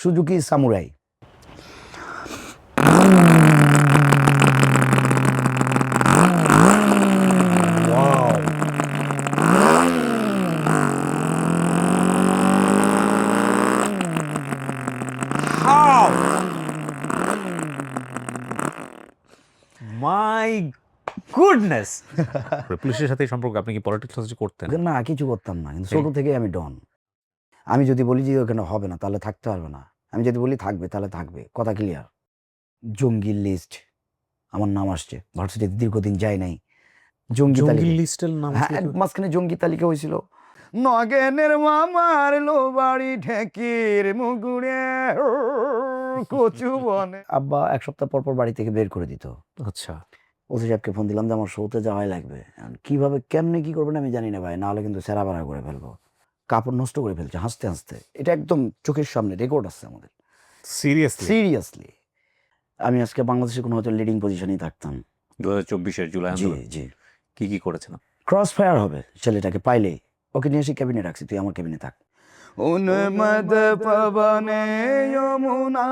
Suzuki samurai. My goodness. পুলিশের সাথে সম্পর্ক, আপনি কি পলিটিক্স করতেন? না, কিছু করতাম না, কিন্তু ছোট থেকে আমি ডন। আমি যদি বলি যে ওখানে হবে না তাহলে থাকতে পারবে না, আমি যদি বলি থাকবে তাহলে থাকবে, কথা ক্লিয়ার। জঙ্গির লিস্ট আমার নাম আসছে, ভার্সিটিতে দীর্ঘদিন যায় নাই। জঙ্গি তালিকা লিস্টের নাম হ্যাঁ, মাঝখানে জঙ্গি তালিকা হয়েছিল। নগেনের মামার লো বাড়ি ঠেকির মুগুড়ে কচু বনে। আব্বা এক সপ্তাহ পর পর বাড়ি থেকে বের করে দিত। আচ্ছা, ওসি সাহেবকে ফোন দিলাম যে আমার শোতে যাওয়াই লাগবে। কিভাবে কেমনে কি করবেন আমি জানি না ভাই, নাহলে কিন্তু সেরা বাড়া করে ফেলবো। কাপড় নষ্ট করে ফেলছে হাসতে হাসতে, এটা একদম চোখের সামনে রেকর্ড আছে আমাদের। সিরিয়াসলি আমি আজকে বাংলাদেশে কোনো হয়তো লিডিং পজিশনেই থাকতাম। 2024 জুলাই জি আন্দোলন জি, কি করেছেন? ক্রস ফায়ার হবে ছেলেটাকে পাইলেই, ওকে নিয়ে এসে ক্যাবিনে রাখছি, তুই আমার ক্যাবিনে থাক। উন্মদ পবনে যমুনা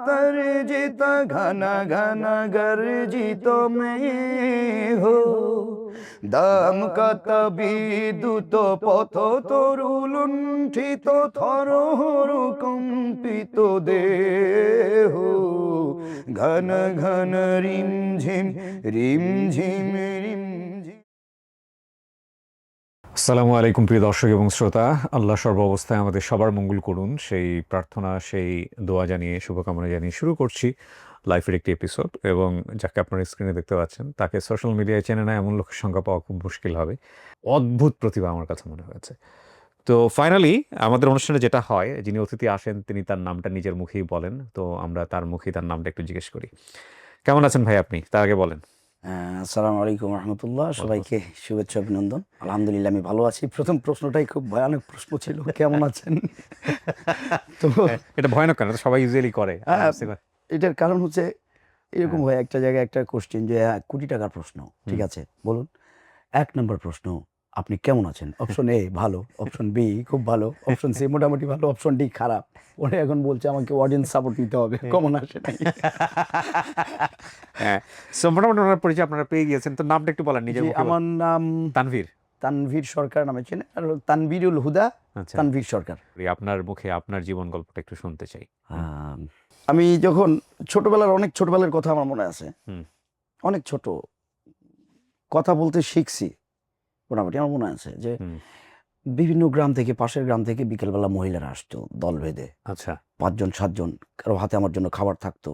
তর্জিত ঘন ঘন গর্জিত মে হো, দমকত বিদ্যুৎ পথ তরু লুণ্ঠিত থর কম্পিত দেহ, ঘন ঘন রিমঝিম রিমঝিম রিমঝিম। আসসালামু আলাইকুম প্রিয় দর্শক এবং শ্রোতা, আল্লাহ সর্ব অবস্থায় আমাদের সবার মঙ্গল করুন, সেই প্রার্থনা সেই দোয়া জানিয়ে শুভকামনা জানিয়ে শুরু করছি লাইফের একটি এপিসোড। এবং যাকে আপনারা স্ক্রিনে দেখতে পাচ্ছেন তাকে সোশ্যাল মিডিয়ায় চেনে না এমন লোকের সংখ্যা পাওয়া খুব মুশকিল হবে। অদ্ভুত প্রতিভা আমার কাছে মনে হয়েছে। তো ফাইনালি আমাদের অনুষ্ঠানে যেটা হয়, যিনি অতিথি আসেন তিনি তার নামটা নিজের মুখেই বলেন, তো আমরা তার মুখেই তার নামটা একটু জিজ্ঞেস করি। কেমন আছেন ভাই আপনি, তার আগে বলেন। আসসালামু আলাইকুম রহমতুল্লাহ, সবাইকে শুভেচ্ছা অভিনন্দন। আলহামদুলিল্লাহ আমি ভালো আছি। প্রথম প্রশ্নটাই খুব ভয়ানক প্রশ্ন ছিল, কেমন আছেন? তো এটা ভয়ানক কেন, সবাই ইউজুয়ালি করে। এটার কারণ হচ্ছে এরকম হয়, একটা জায়গায় একটা কোশ্চেন যে কোটি টাকার প্রশ্ন, ঠিক আছে বলুন। 1 নম্বর প্রশ্ন, আপনি কেমন আছেন? অপশন এ ভালো, অপশন বি খুব ভালো, অপশন সি মোটামুটি ভালো, অপশন ডি খারাপ। ওরা এখন বলছে আমাকে অডিয়েন্স সাপোর্ট নিতে হবে, কমন আসে নাই। হ্যাঁ, সো মোটামুটি ওনার পরিচয় আপনারা পেয়ে গিয়েছেন, তো নামটা একটু বলেন নিজের মুখে। আমার নাম তানভীর। তানভীর সরকার নামে চেনে, আর তানভীরুল হুদা। আচ্ছা, তানভীর সরকার। আপনার মুখে আপনার জীবন গল্পটা একটু শুনতে চাই। আমি যখন অনেক ছোটবেলার কথা আমার মনে আছে। অনেক ছোট কথা বলতে শিখছি মোটামুটি, আমার মনে আছে যে বিভিন্ন গ্রাম থেকে, পাশের গ্রাম থেকে বিকেলবেলা মহিলারা আসতো দল বেঁধে। আচ্ছা, 5 জন 7 জন, কারো হাতে আমার জন্য খাবার থাকতো,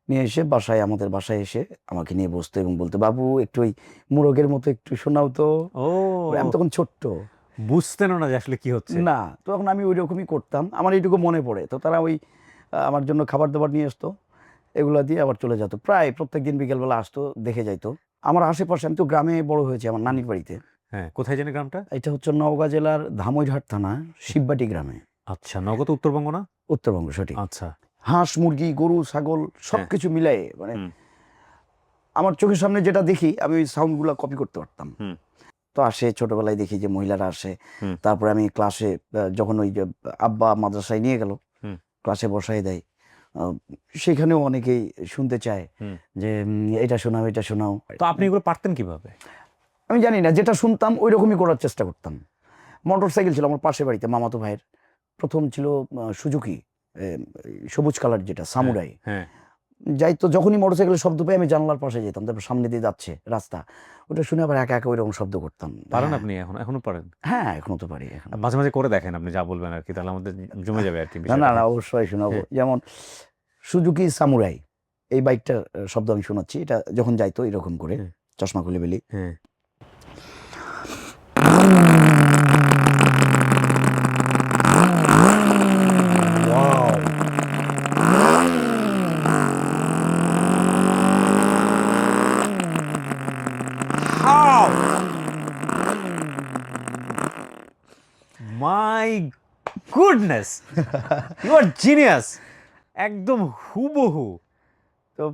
নিয়ে এসে আমাদের বাসায় এসে আমাকে নিয়ে বসতো এবং বলতো, বাবু একটু ওই মোরগের মতো একটু শোনাও তো। ও আমি তখন ছোট্ট, বুঝতেন না যে আসলে কি হচ্ছে। না, তখন আমি ওই রকমই করতাম, আমার এইটুকু মনে পড়ে। তো তারা ওই আমার জন্য খাবার দাবার নিয়ে আসতো, এগুলা দিয়ে আবার চলে যেত। প্রায় প্রত্যেকদিন বিকেলবেলা আসতো, দেখে যাইতো আমার আশেপাশে। আমি তো গ্রামে বড় হয়েছি, আমার নানির বাড়িতে। হ্যাঁ, কোথায় জানি গ্রামটা? এটা হচ্ছে নওগাঁ জেলার ধামইরহাট থানা শিববাটি গ্রামে। আচ্ছা, নগদ উত্তরবঙ্গ না? উত্তরবঙ্গ, সঠিক। আচ্ছা, হাঁস মুরগি গরু ছাগল সবকিছু মিলাই, মানে আমার চোখের সামনে যেটা দেখি আমি ওই সাউন্ডগুলো কপি করতে পারতাম। তো আসে, ছোটবেলায় দেখি যে মহিলারা আসে। তারপরে আমি ক্লাসে যখন ওই যে আব্বা মাদ্রাসায় নিয়ে গেল, ক্লাসে বসাই দেয়, সেখানেও অনেকেই শুনতে চায় যে এটা শোনাও এটা শোনাও। তো আপনি এগুলো পারতেন কিভাবে? আমি জানি না, যেটা শুনতাম ওই রকমই করার চেষ্টা করতাম। মোটর সাইকেল ছিল আমার পাশের বাড়িতে, মামাতো ভাইয়ের। প্রথম ছিল সুজুকি, সবুজ কালার যেটা সামুরাই। যাই তো, যখনই মোটর সাইকেলের শব্দ পাই আমি জানলার পাশে যেতাম, তারপর সামনে দিয়ে যাচ্ছে রাস্তা, ওটা শুনে আবার একা একা ওই রকম শব্দ করতাম। পারেন আপনি এখনো পারেন? হ্যাঁ, এখনো তো পারি। এখন মাঝে মাঝে করে দেখেন, আপনি যা বলবেন আর কি, তাহলে আমাদের জমে যাবে আর কি। না না, অবশ্যই শোনাবো। যেমন সুজুকি সামুরাই, এই বাইকটার শব্দ আমি শোনাচ্ছি, এটা যখন যাইতো এরকম করে, চশমা খুলে বেলি। My goodness, you are genius, একদম হুবহু। তো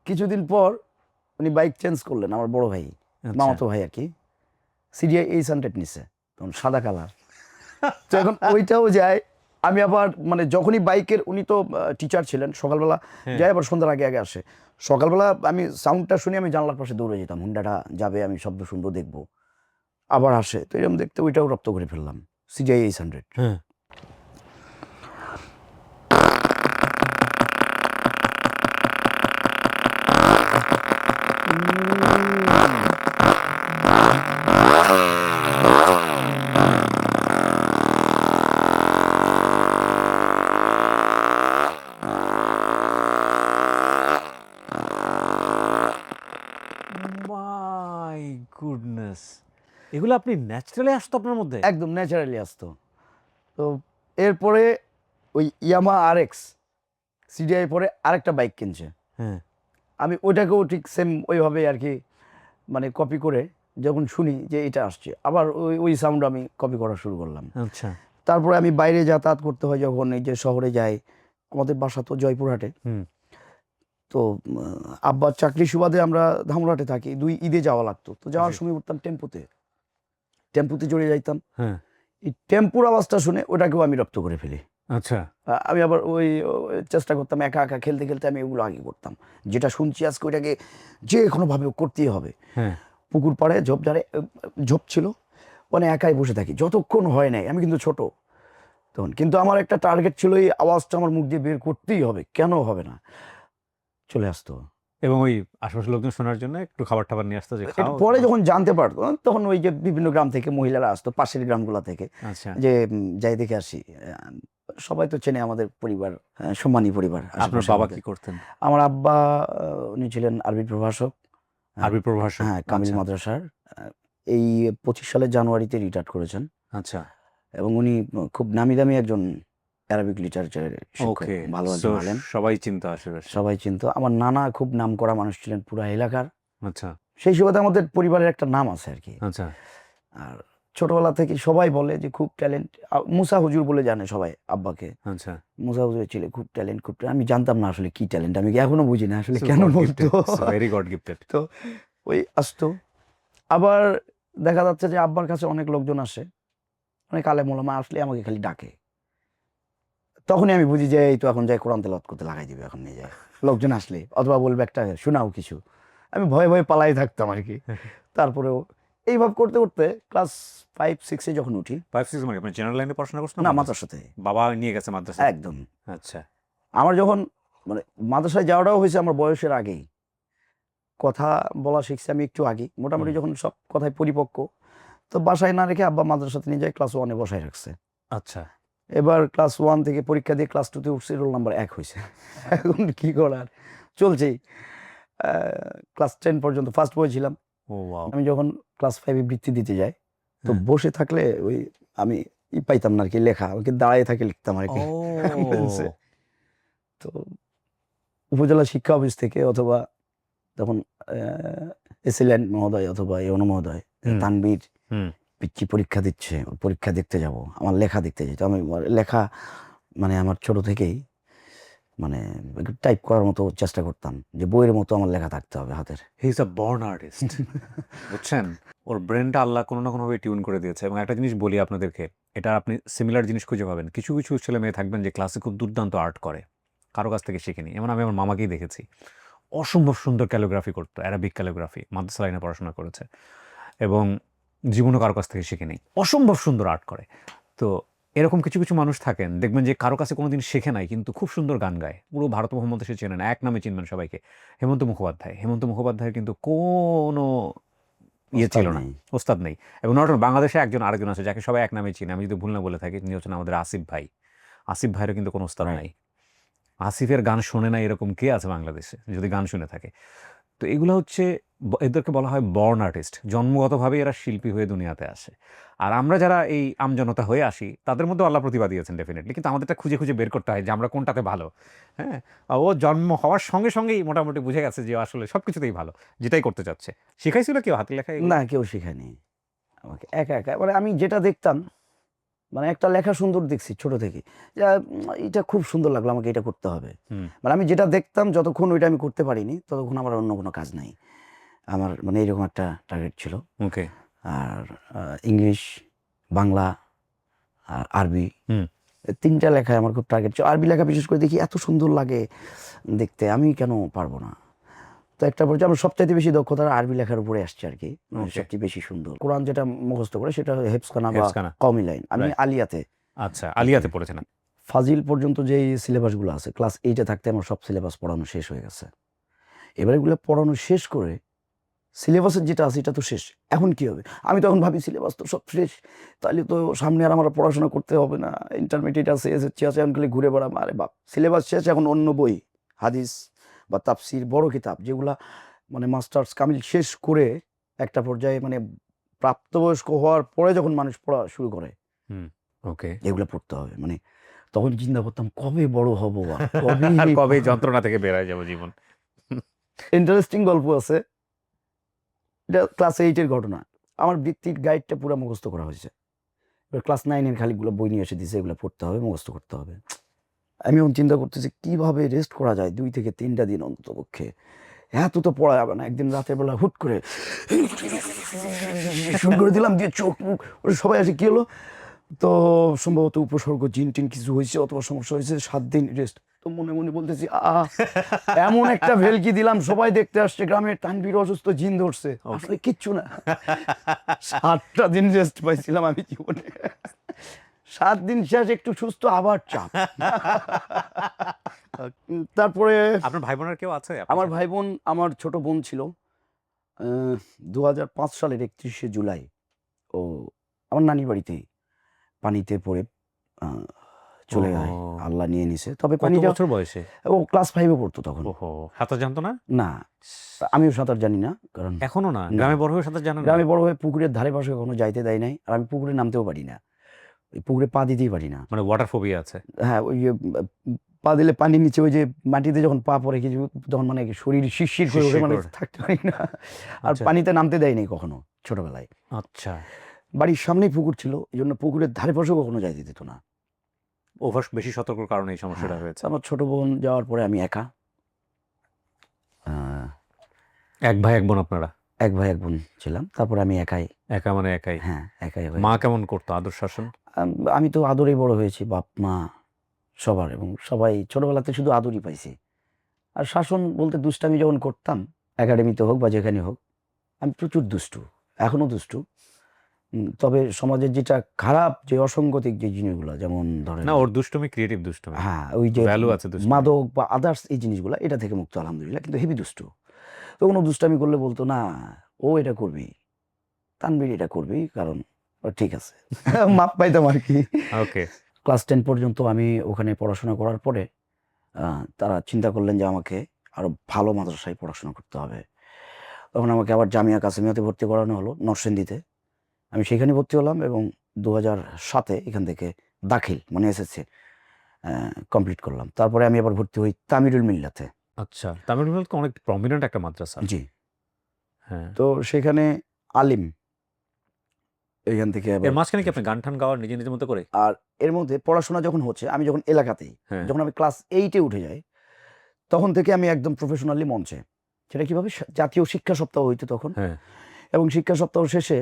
কিছুদিন পর উনি বাইক চেঞ্জ করলেন, আমার বড় ভাই, মামাতো ভাই আর কি। CDI 800 নিছে, তখন সাদা কালার। তো এখন ওইটাও যায়, আমি আবার মানে যখনই বাইকের, উনি তো টিচার ছিলেন, সকালবেলা যাই আবার সন্ধ্যার আগে আগে আসে। সকালবেলা আমি সাউন্ডটা শুনে আমি জানলার পাশে দৌড়ে যেতাম, হুন্ডাটা যাবে, আমি শব্দ শুনবো, দেখবো, আবার আসে। তো এরকম দেখতে ওইটাও রপ্ত করে ফেললাম, CGI 800। হ্যাঁ। মাই গুডনেস, এগুলো আপনি ন্যাচারালি আসতো আপনার মধ্যে? একদম ন্যাচারালি আসতো। তো এরপরে ওই ইয়ামা RX CDI পরে আরেকটা বাইক কিনছে, হ্যাঁ। আমি ওইটাকেও ঠিক সেম ওইভাবে আর কি মানে কপি করে যখন শুনি যে এটা আসছে, আবার ওই ওই সাউন্ড আমি কপি করা শুরু করলাম। আচ্ছা। তারপরে আমি বাইরে যাতায়াত করতে হয় যখন, এই যে শহরে যাই, আমাদের বাসা তো জয়পুরহাটে। হুম। তো আব্বার চাকরি সুবাদে আমরা ধামরাটে থাকি, 2 ঈদে যাওয়া লাগতো। তো যাওয়ার জি। সময় উঠতাম টেম্পুতে চড়ে যাইতাম। হ্যাঁ। এই টেম্পুর আওয়াজটা শুনে ওটাকেও আমি রপ্ত করে ফেলি। আচ্ছা। আমি আবার ওই চেষ্টা করতাম, একা একা খেলতে খেলতে আমি ওগুলো আগে করতাম, যেটা শুনছি আজকে ওইটাকে যে কোনোভাবে করতেই হবে। হ্যাঁ। পুকুর পাড়ে ঝোপঝাড়ে ঝোপ ছিল, মানে একাই বসে থাকি যতক্ষণ হয় নাই, আমি কিন্তু ছোট তখন, কিন্তু আমার একটা টার্গেট ছিল, এই আওয়াজটা আমার মুখ দিয়ে বের করতেই হবে, কেন হবে না, চলে আসতো। এবং ওই আশেপাশের লোকজন শোনার জন্য একটু খাবার টাবার নিয়ে আসতো যে এটা খাও। পরে যখন জানতে পারতো, তখন ওই যে বিভিন্ন গ্রাম থেকে মহিলারা আসতো, পাশের গ্রামগুলা থেকে, আচ্ছা। যে যাই দেখে আসি। সবাই তো চেনে আমাদের পরিবার, সম্মানী পরিবার। আপনার আশেপাশে বাবা আমাদের। কি করতেন? আমার আব্বা উনি ছিলেন আরবি প্রভাষক, আরবি প্রভাষক। হ্যাঁ, কামিল আচ্ছা। মাদ্রাসার। এই 25 সালের জানুয়ারিতে রিটায়ার করেছেন, আচ্ছা। এবং উনি খুব নামি দামি একজন অ্যারাবিক লিটারেচারের শিক্ষক, ওকে। ভালো সো একজন আলেম, সবাই চিন্তা আশেপাশে। সবাই চিনতো। আমার নানা খুব নামকরা মানুষ ছিলেন পুরা এলাকার, আচ্ছা। সেই সুবাদে আমাদের পরিবারের একটা নাম আছে আর কি। আচ্ছা। আর ছোটবেলা থেকে সবাই বলে যে খুব ট্যালেন্ট, মুসা হুজুর বলে জানে সবাই আব্বাকে। আচ্ছা। মুসা হুজুরের ছেলে, খুব ট্যালেন্ট, খুব talent। আমি জানতাম না আসলে কি ট্যালেন্ট, আমি এখনো বুঝি না আসলে কেন বলতো। Very god gifted. তো ওই আসতো। আবার দেখা যাচ্ছে যে আব্বার কাছে অনেক লোকজন আসে, অনেক আলেম ওলামা আসলে আমাকে খালি ডাকে, তখনই আমি বুঝি যে এই তো এখন যাই কোরআন তেলাওয়াত করতে লাগাই দিবে এখন নিয়ে যায় লোকজন আসলে, অথবা বলবে একটা শোনাও কিছু, আমি ভয়ে ভয়ে পালাই থাকতাম আর কি। তারপরেও এইভাবে করতে করতে ক্লাস 5-6-এ যখন উঠি, 5-6 মানে আপনি জেনারেল লাইনে পড়াশোনা করছেন না মাদ্রাসাতে, বাবা নিয়ে গেছে মাদ্রাসা? একদম। আচ্ছা। আমার যখন মানে মাদ্রাসায় যাওয়াটাও হয়েছে আমার বয়সের আগেই, কথা বলা শিখছি আমি একটু আগেই, মোটামুটি যখন সব কথায় পরিপক্ক, তো বাসায় না রেখে আব্বা মাদ্রাসাতে নিয়ে যায়, ক্লাস 1-এ বসায় রাখছে। আচ্ছা। এবার ক্লাস 1 থেকে পরীক্ষা দিয়ে ক্লাস 2-তে উঠছি, রোল নাম্বার 1 হয়েছে। এখন কি করার, চলছেই। ক্লাস 10 পর্যন্ত ফার্স্ট বয় ছিলাম। ও ওয়াও। আমি যখন ক্লাস 5-এ বৃত্তি দিতে যাই, তো হ্যাঁ। বসে থাকলে ওই আমি পাইতাম না আর কি লেখা, ওকে দাঁড়ায় থাকে লিখতাম আর কি। বেঞ্চে। তো উপজেলা শিক্ষা অফিস থেকে, অথবা তখন এসিল্যান্ড মহোদয় অথবা ইউনো মহোদয়, তানবীর পিচ্চি পরীক্ষা দিচ্ছে, ওর পরীক্ষা দেখতে যাব, আমার লেখা দেখতে যেত। আমি লেখা মানে আমার ছোট থেকেই মানে টাইপ করার মতো চেষ্টা করতাম, যে বইয়ের মতো আমার লেখা থাকতে হবে হাতের। He is a born artist. বুঝছেন, ওর ব্রেনটা আল্লাহ কোনো না কোনোভাবে টিউন করে দিয়েছে। এবং একটা জিনিস বলি আপনাদেরকে, এটা আপনি সিমিলার জিনিস খুঁজে পাবেন। কিছু কিছু ছেলে মেয়ে থাকবেন যে ক্লাসে খুব দুর্দান্ত আর্ট করে, কারো কাছ থেকে শিখিনি। এমন আমি আমার মামাকেই দেখেছি, অসম্ভব সুন্দর ক্যালিগ্রাফি করতো, অ্যারাবিক ক্যালিগ্রাফি, মাদ্রাসা লাইনে পড়াশোনা করেছে এবং জীবনও কারো কাছ থেকে শিখেনি, অসম্ভব সুন্দর আর্ট করে। তো এরকম কিছু কিছু মানুষ থাকেন, দেখবেন যে কারো কাছে কোনোদিন শেখে নাই কিন্তু খুব সুন্দর গান গায়, পুরো ভারত মহম্মদ সে চেনে না, এক নামে চিনবেন সবাইকে, হেমন্ত মুখোপাধ্যায়। হেমন্ত মুখোপাধ্যায়ের কিন্তু কোনো ইয়ে ছিল না, ওস্তাদ নেই। এবং নট বাংলাদেশে একজন আরেকজন আছে যাকে সবাই এক নামে চিনে, আমি যদি ভুল না বলে থাকি, তিনি হচ্ছেন আমাদের আসিফ ভাই। আসিফ ভাইয়েরও কিন্তু কোনো ওস্তাদ নাই। আসিফের গান শোনে না এরকম কে আছে বাংলাদেশে, যদি গান শুনে থাকে? তো এগুলো হচ্ছে এদেরকে বলা হয় বর্ন আর্টিস্ট, জন্মগতভাবে এরা শিল্পী হয়ে দুনিয়াতে আসে। আর আমরা যারা এই আমজনতা হয়ে আসি, তাদের মধ্যে আল্লাহ প্রতিভা দিয়েছেন ডেফিনেটলি, কিন্তু আমাদেরটা খুঁজে খুঁজে বের করতে হয় যে আমরা কোনটাতে ভালো। হ্যাঁ, ও জন্ম হওয়ার সঙ্গে সঙ্গেই মোটামুটি বুঝে গেছে যে আসলে সব কিছুতেই ভালো, যেটাই করতে চাচ্ছে। শিখাইছিল কেউ হাতে লেখা? না, কেউ শেখায়নি আমাকে, একা একা। মানে আমি যেটা দেখতাম, মানে একটা লেখা সুন্দর দেখছি ছোট থেকে, এটা খুব সুন্দর লাগলো, আমাকে এটা করতে হবে। মানে আমি যেটা দেখতাম, যতক্ষণ ওইটা আমি করতে পারিনি ততক্ষণ আমার অন্য কোনো কাজ নাই। আমার মানে এরকম একটা টার্গেট ছিল। ওকে। আর ইংলিশ, বাংলা আর আরবি 3টা লেখায় আমার খুব টার্গেট ছিল। আরবি লেখা বিশেষ করে দেখি এত সুন্দর লাগে দেখতে, আমি কেন পারবো না। তো একটা পর্যায়ে আমার সবচাইতে বেশি দক্ষতা আরবি লেখার উপরে আসছে আর কি, সবচেয়ে বেশি সুন্দর। কোরআন যেটা মুখস্থ করে সেটা হেফজখানা বা হেফজখানা। কওমি লাইন। আমি আলিয়াতে, আচ্ছা, আলিয়াতে পড়েছেন। ফাজিল পর্যন্ত যে সিলেবাসগুলো আছে ক্লাস 8-এ থাকতে আমার সব সিলেবাস পড়ানো শেষ হয়ে গেছে। এবার এগুলো পড়ানো শেষ করে সিলেবাসের যেটা আছে এটা তো শেষ, এখন কি হবে? আমি তখন ভাবি সিলেবাস তো সব শেষ, তাহলে তো সামনে আর আমার পড়াশোনা করতে হবে না, ইন্টারমিডিয়েট আছে, এসএসসি আছে, এখন খালি ঘুরে বেড়াম। আরে বাপ, সিলেবাস শেষ, এখন অন্য বই, হাদিস বা তাফসির, বড় কিতাব যেগুলা মানে মাস্টার্স কামিল শেষ করে একটা পর্যায়ে মানে প্রাপ্তবয়স্ক হওয়ার পরে যখন মানুষ পড়া শুরু করে, ওকে, এগুলো পড়তে হবে। মানে তখন চিন্তা করতাম কবে বড় হব, কবে যন্ত্রণা থেকে বেরোয় যাবো জীবন। ইন্টারেস্টিং গল্প আছে, এটা ক্লাস 8-এর ঘটনা। আমার বৃত্তির গাইডটা পুরো মুখস্থ করা হয়েছে, এবার ক্লাস 9-এর খালিগুলো বই নিয়ে এসে দিয়েছে, এগুলো পড়তে হবে, মুখস্থ করতে হবে। আমি এখন চিন্তা করতেছি কিভাবে রেস্ট করা যায় 2 থেকে 3টা দিন অন্তত পক্ষে। এত তো পড়া যাবে না। একদিন রাতের বেলা হুট করে শুরু করে দিলাম, দিয়ে চোখ মুখ সবাই আসে, কি হলো? তো সম্ভবত উপসর্গ জিন টিন কিছু হয়েছে অথবা সমস্যা হয়েছে, 7 দিন রেস্ট। তো মনে মনে বলতেছি এমন একটা ভেলকি দিলাম, সবাই দেখতে আসছে, গ্রামের তানভীর অসুস্থ, জিন ধরছে, আসলে কিচ্ছু না। 7টা দিন রেস্ট পাইছিলাম আমি জীবনে। 7 দিন শেষ, একটু সুস্থ, আবার চাপ। তারপরে আপনার ভাই বোনের কেউ আছে? আমার ভাই বোন, আমার ছোট বোন ছিল 2005 সালের 31শে জুলাই ও আমার নানির বাড়িতেই পানিতে পড়ে চলে যায়, আল্লাহ নিয়ে নিছে। তবে কত বছর বয়সে? ও ক্লাস 5-এ পড়তো তখন। ওহো, সাঁতার জানতো না? না, আমিও সাঁতার জানি না, কারণ এখনো না? গ্রামে বড় হয়ে সাঁতার জানেন না? গ্রামে বড় হয়ে পুকুরের ধারে পাশে কখনো যাইতে দেয় নাই, আর আমি পুকুরে নামতেও পারি না, ওই পুকুরে পা দিতেই পারি না। মানে ওয়াটার ফোবিয়া আছে? হ্যাঁ, ওই যে পা দিলে পানির নিচে ওই যে মাটিতে যখন পা পড়ে কিছু, তখন মানে শরীর শিরশির করে ওঠে, মানে থাকতে পারি না। আর পানিতে নামতে দেয়নি কখনো ছোটবেলায়। আচ্ছা, বাড়ির সামনেই পুকুর ছিল, এই জন্য পুকুরের ধারে পাশেও কখনো যাইতে দিত না। ওভার বেশি সতর্কর কারণে এই সমস্যাটা হয়েছে। আমার ছোট বোন যাওয়ার পরে আমি একা। এক ভাই এক বোন আপনারা? এক ভাই এক বোন ছিলাম, তারপরে আমি একাই। একা মানে একাই? হ্যাঁ, একাই। মা কেমন করতো আদর শাসন? আমি তো আদরেই বড় হয়েছি, বাপ মা সবার, এবং সবাই ছোটবেলাতে শুধু আদরই পাইছি। আর শাসন বলতে দুষ্টামি যখন করতাম, একাডেমিতে হোক বা যেখানে হোক, আমি প্রচুর দুষ্টু, এখনো দুষ্টু। তবে সমাজের যেটা খারাপ, যে অসঙ্গতিক যে জিনিসগুলো, যেমন ধরেন না, ওর দুষ্টুমি ক্রিয়েটিভ দুষ্টুমি। হ্যাঁ, ওই যে ভ্যালু আছে দুষ্টুমি। মাদক বা আদার্স এই জিনিসগুলো, এটা থেকে মুক্ত আলহামদুলিল্লাহ, কিন্তু হেভি দুষ্টু। তো কোনো দুষ্টামি করলে বলতো না ও এটা করবি, তানভীর এটা করবি, কারণ ঠিক আছে। মাপ পাইতাম আর কি। ওকে। ক্লাস 10 পর্যন্ত আমি ওখানে পড়াশোনা করার পরে তারা চিন্তা করলেন যে আমাকে আরো ভালো মাদ্রাসায় পড়াশোনা করতে হবে। তখন আমাকে আবার জামিয়া কাসেমিয়াতে ভর্তি করানো হলো নরসিংদীতে। আমি সেখানে ভর্তি হলাম এবং 2007-এ এখান থেকে দাখিল মানে এসএসসি কমপ্লিট করলাম। তারপরে আমি আবার ভর্তি হই তামিরুল মিল্লাতে। আচ্ছা, তামিল মিল্লাত তো অনেক প্রমিনেন্ট একটা মাদ্রাসা। জি। হ্যাঁ। তো সেখানে আলিম, এখান থেকে এর মাঝখানে কি আপনি গান টান গাওয়ার নিজের মতো করে? আর এর মধ্যে পড়াশোনা যখন হচ্ছে, আমি যখন এলাকাতেই, যখন আমি ক্লাস 8-এ উঠে যাই, তখন থেকে আমি একদম প্রফেশনালি মঞ্চে। সেটা কিভাবে, জাতীয় শিক্ষা সপ্তাহ হইতো তখন, এবং শিক্ষা সপ্তাহ শেষে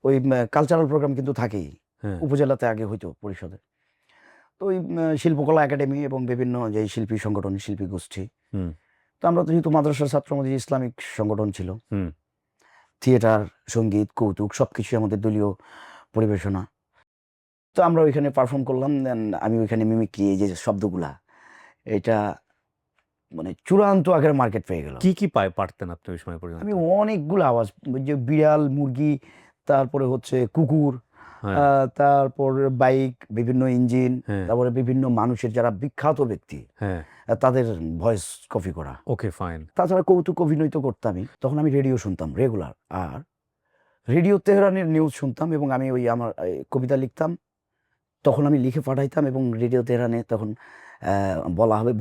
ওই কালচারাল প্রোগ্রাম কিন্তু থাকেই, উপজেলাতে আগে হইতো পরিষদে। তো ওই শিল্পকলা একাডেমি এবং বিভিন্ন যে শিল্পী সংগঠন, শিল্পী গোষ্ঠী, তো আমরা তো যেহেতু মাদ্রাসার ছাত্র, আমাদের ইসলামিক সংগঠন ছিল, থিয়েটার, সঙ্গীত, কৌতুক সবকিছু আমাদের দলীয় পরিবেশনা। তো আমরা ওইখানে পারফর্ম করলাম। দেন আমি ওইখানে মিমিক্রি, এই যে শব্দগুলা, এটা মানে চূড়ান্ত আকারে মার্কেট পেয়ে গেল। কি পারতেন আপনি ওই সময় পর্যন্ত? আমি অনেকগুলো আওয়াজ, যে বিড়াল, মুরগি, তারপরে হচ্ছে কুকুর, তারপর বাইক, বিভিন্ন ইঞ্জিন, তারপরে বিভিন্ন মানুষের যারা বিখ্যাত ব্যক্তি, তাদের ভয়েস কপি করা। ওকে, ফাইন। তাছাড়া কৌতুক অভিনয় তো করতামই। তখন আমি রেডিও শুনতাম রেগুলার, আর রেডিও তেহরানের নিউজ শুনতাম, এবং আমি ওই আমার কবিতা লিখতাম, তখন আমি লিখে পাঠাইতাম, এবং রেডিও তেহরানে তখন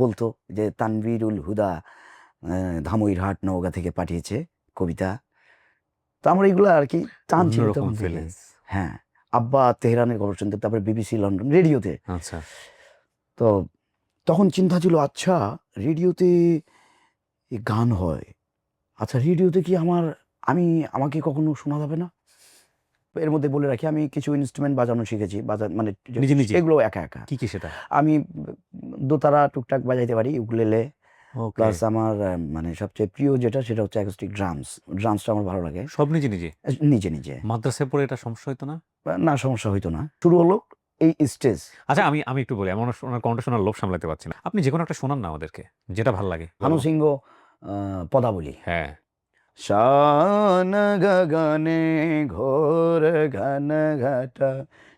বলতো যে তানভীরুল হুদা ধামইরহাট নওগাঁ থেকে পাঠিয়েছে কবিতা। তো আমার এইগুলো আর কি টান ছিল তখন থেকে। হ্যাঁ, আব্বা তেহরানের খবর শুনতে, তারপরে বিবিসি লন্ডন রেডিওতে। আচ্ছা। তো তখন চিন্তা ছিল, আচ্ছা রেডিওতে গান হয়, আচ্ছা রেডিওতে কি আমাকে কখনো শোনা যাবে না? এর মধ্যে বলে রাখি, আমি কিছু ইনস্ট্রুমেন্ট বাজানো শিখেছি, মানে নিজে নিজে? এগুলো একা একা। কি কি সেটা? আমি দোতারা টুকটাক বাজাইতে পারি, উকুলেলে, ওকে। প্লাস আমার মানে সবচেয়ে প্রিয় যেটা সেটা হচ্ছে অ্যাকোস্টিক ড্রামসটা আমার ভালো লাগে। সব নিজে নিজে? নিজে নিজে। মাদ্রাসায় পড়ে এটা সমস্যা হতো না? না, সমস্যা হইতো না। শুরু হলো এই স্টেজ। আচ্ছা, আমি আমি একটু বলি, এমন ওনার কণ্ঠ শোনার লোভ সামলাতে পারছি না। আপনি যে কোনো একটা শোনান না আমাদেরকে, যেটা ভাল লাগে। ভানু সিংহ পদাবলী। হ্যাঁ। শান গগনে ঘোর ঘন ঘটা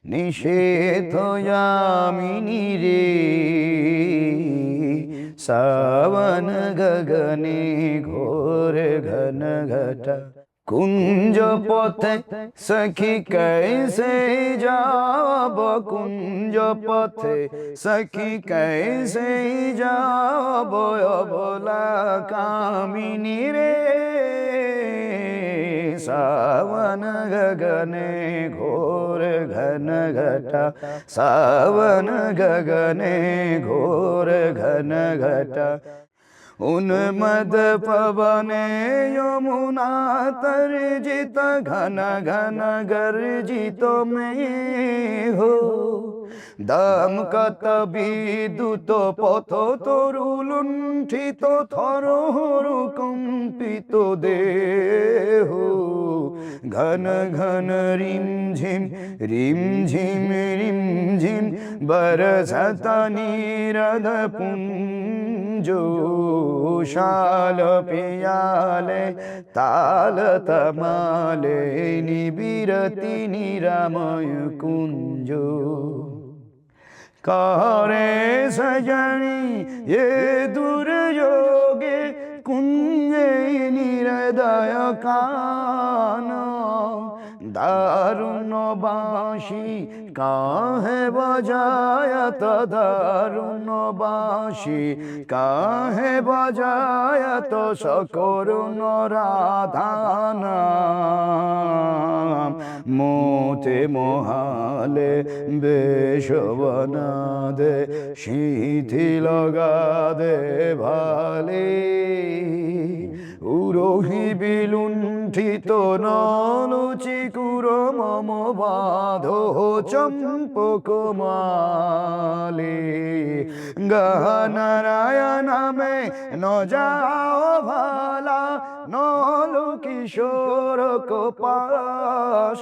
নিষেধ যামিনী রে, সাবন গগনে ঘোর ঘন ঘটা কুঞ্জ পথে সখী कैसे যাব, কুঞ্জ পথে সখী कैसे যাব, অবলা কামিনী রে, सावन गगने घोर घन घटा, सावन गगने घोर घन घटा, उन्मद पवने यमुना तर्जित, घन घन गर्जित में हो, দাম কত বিদ্যুৎ পথ তরু লুণ্ঠিত, থর কম্পিত দেহ, ঘন ঘন রিম ঝিম রিম ঝিম বরসত নীরদ পুঞ্জ, শাল পিয়ালে তাল তমালে নিবিরতি নিরাময় কুঞ্জ, करे सजनी ये दुर्योगे कुंजे निरदय काना, दारुण बांशी काहे बजायत, दारुण बांशी काहे बजायत, सकरुण राधाना, मोते मोहाले बेश बना दे, শিথিল গাদে ভালে, উরোহি বিলুণ্ঠিত নলুচি কুর মম বাধো চম্পক মালে, গহনারায়ণ মে ন যাও ভালা, নল কিশোর কো পাশ,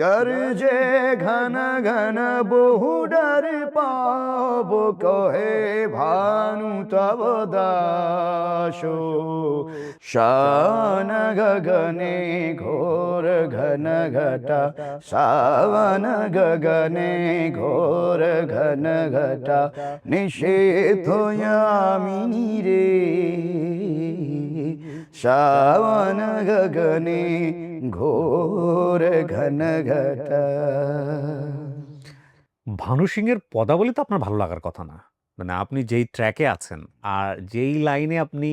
গর্জে ঘন ঘন বহু ডর পাব, কহে ভানু তব দাস, শান গগনে ঘোর ঘন ঘটা, সাবন গগনে ঘোর ঘন ঘটা, নিষেধ যামিনী রে, সাবন গগনে ঘোর ঘন ঘটা। ভানু সিংয়ের পদাবলী তো আপনার ভালো লাগার কথা না। মানে আপনি যেই ট্র্যাকে আছেন আর যেই লাইনে আপনি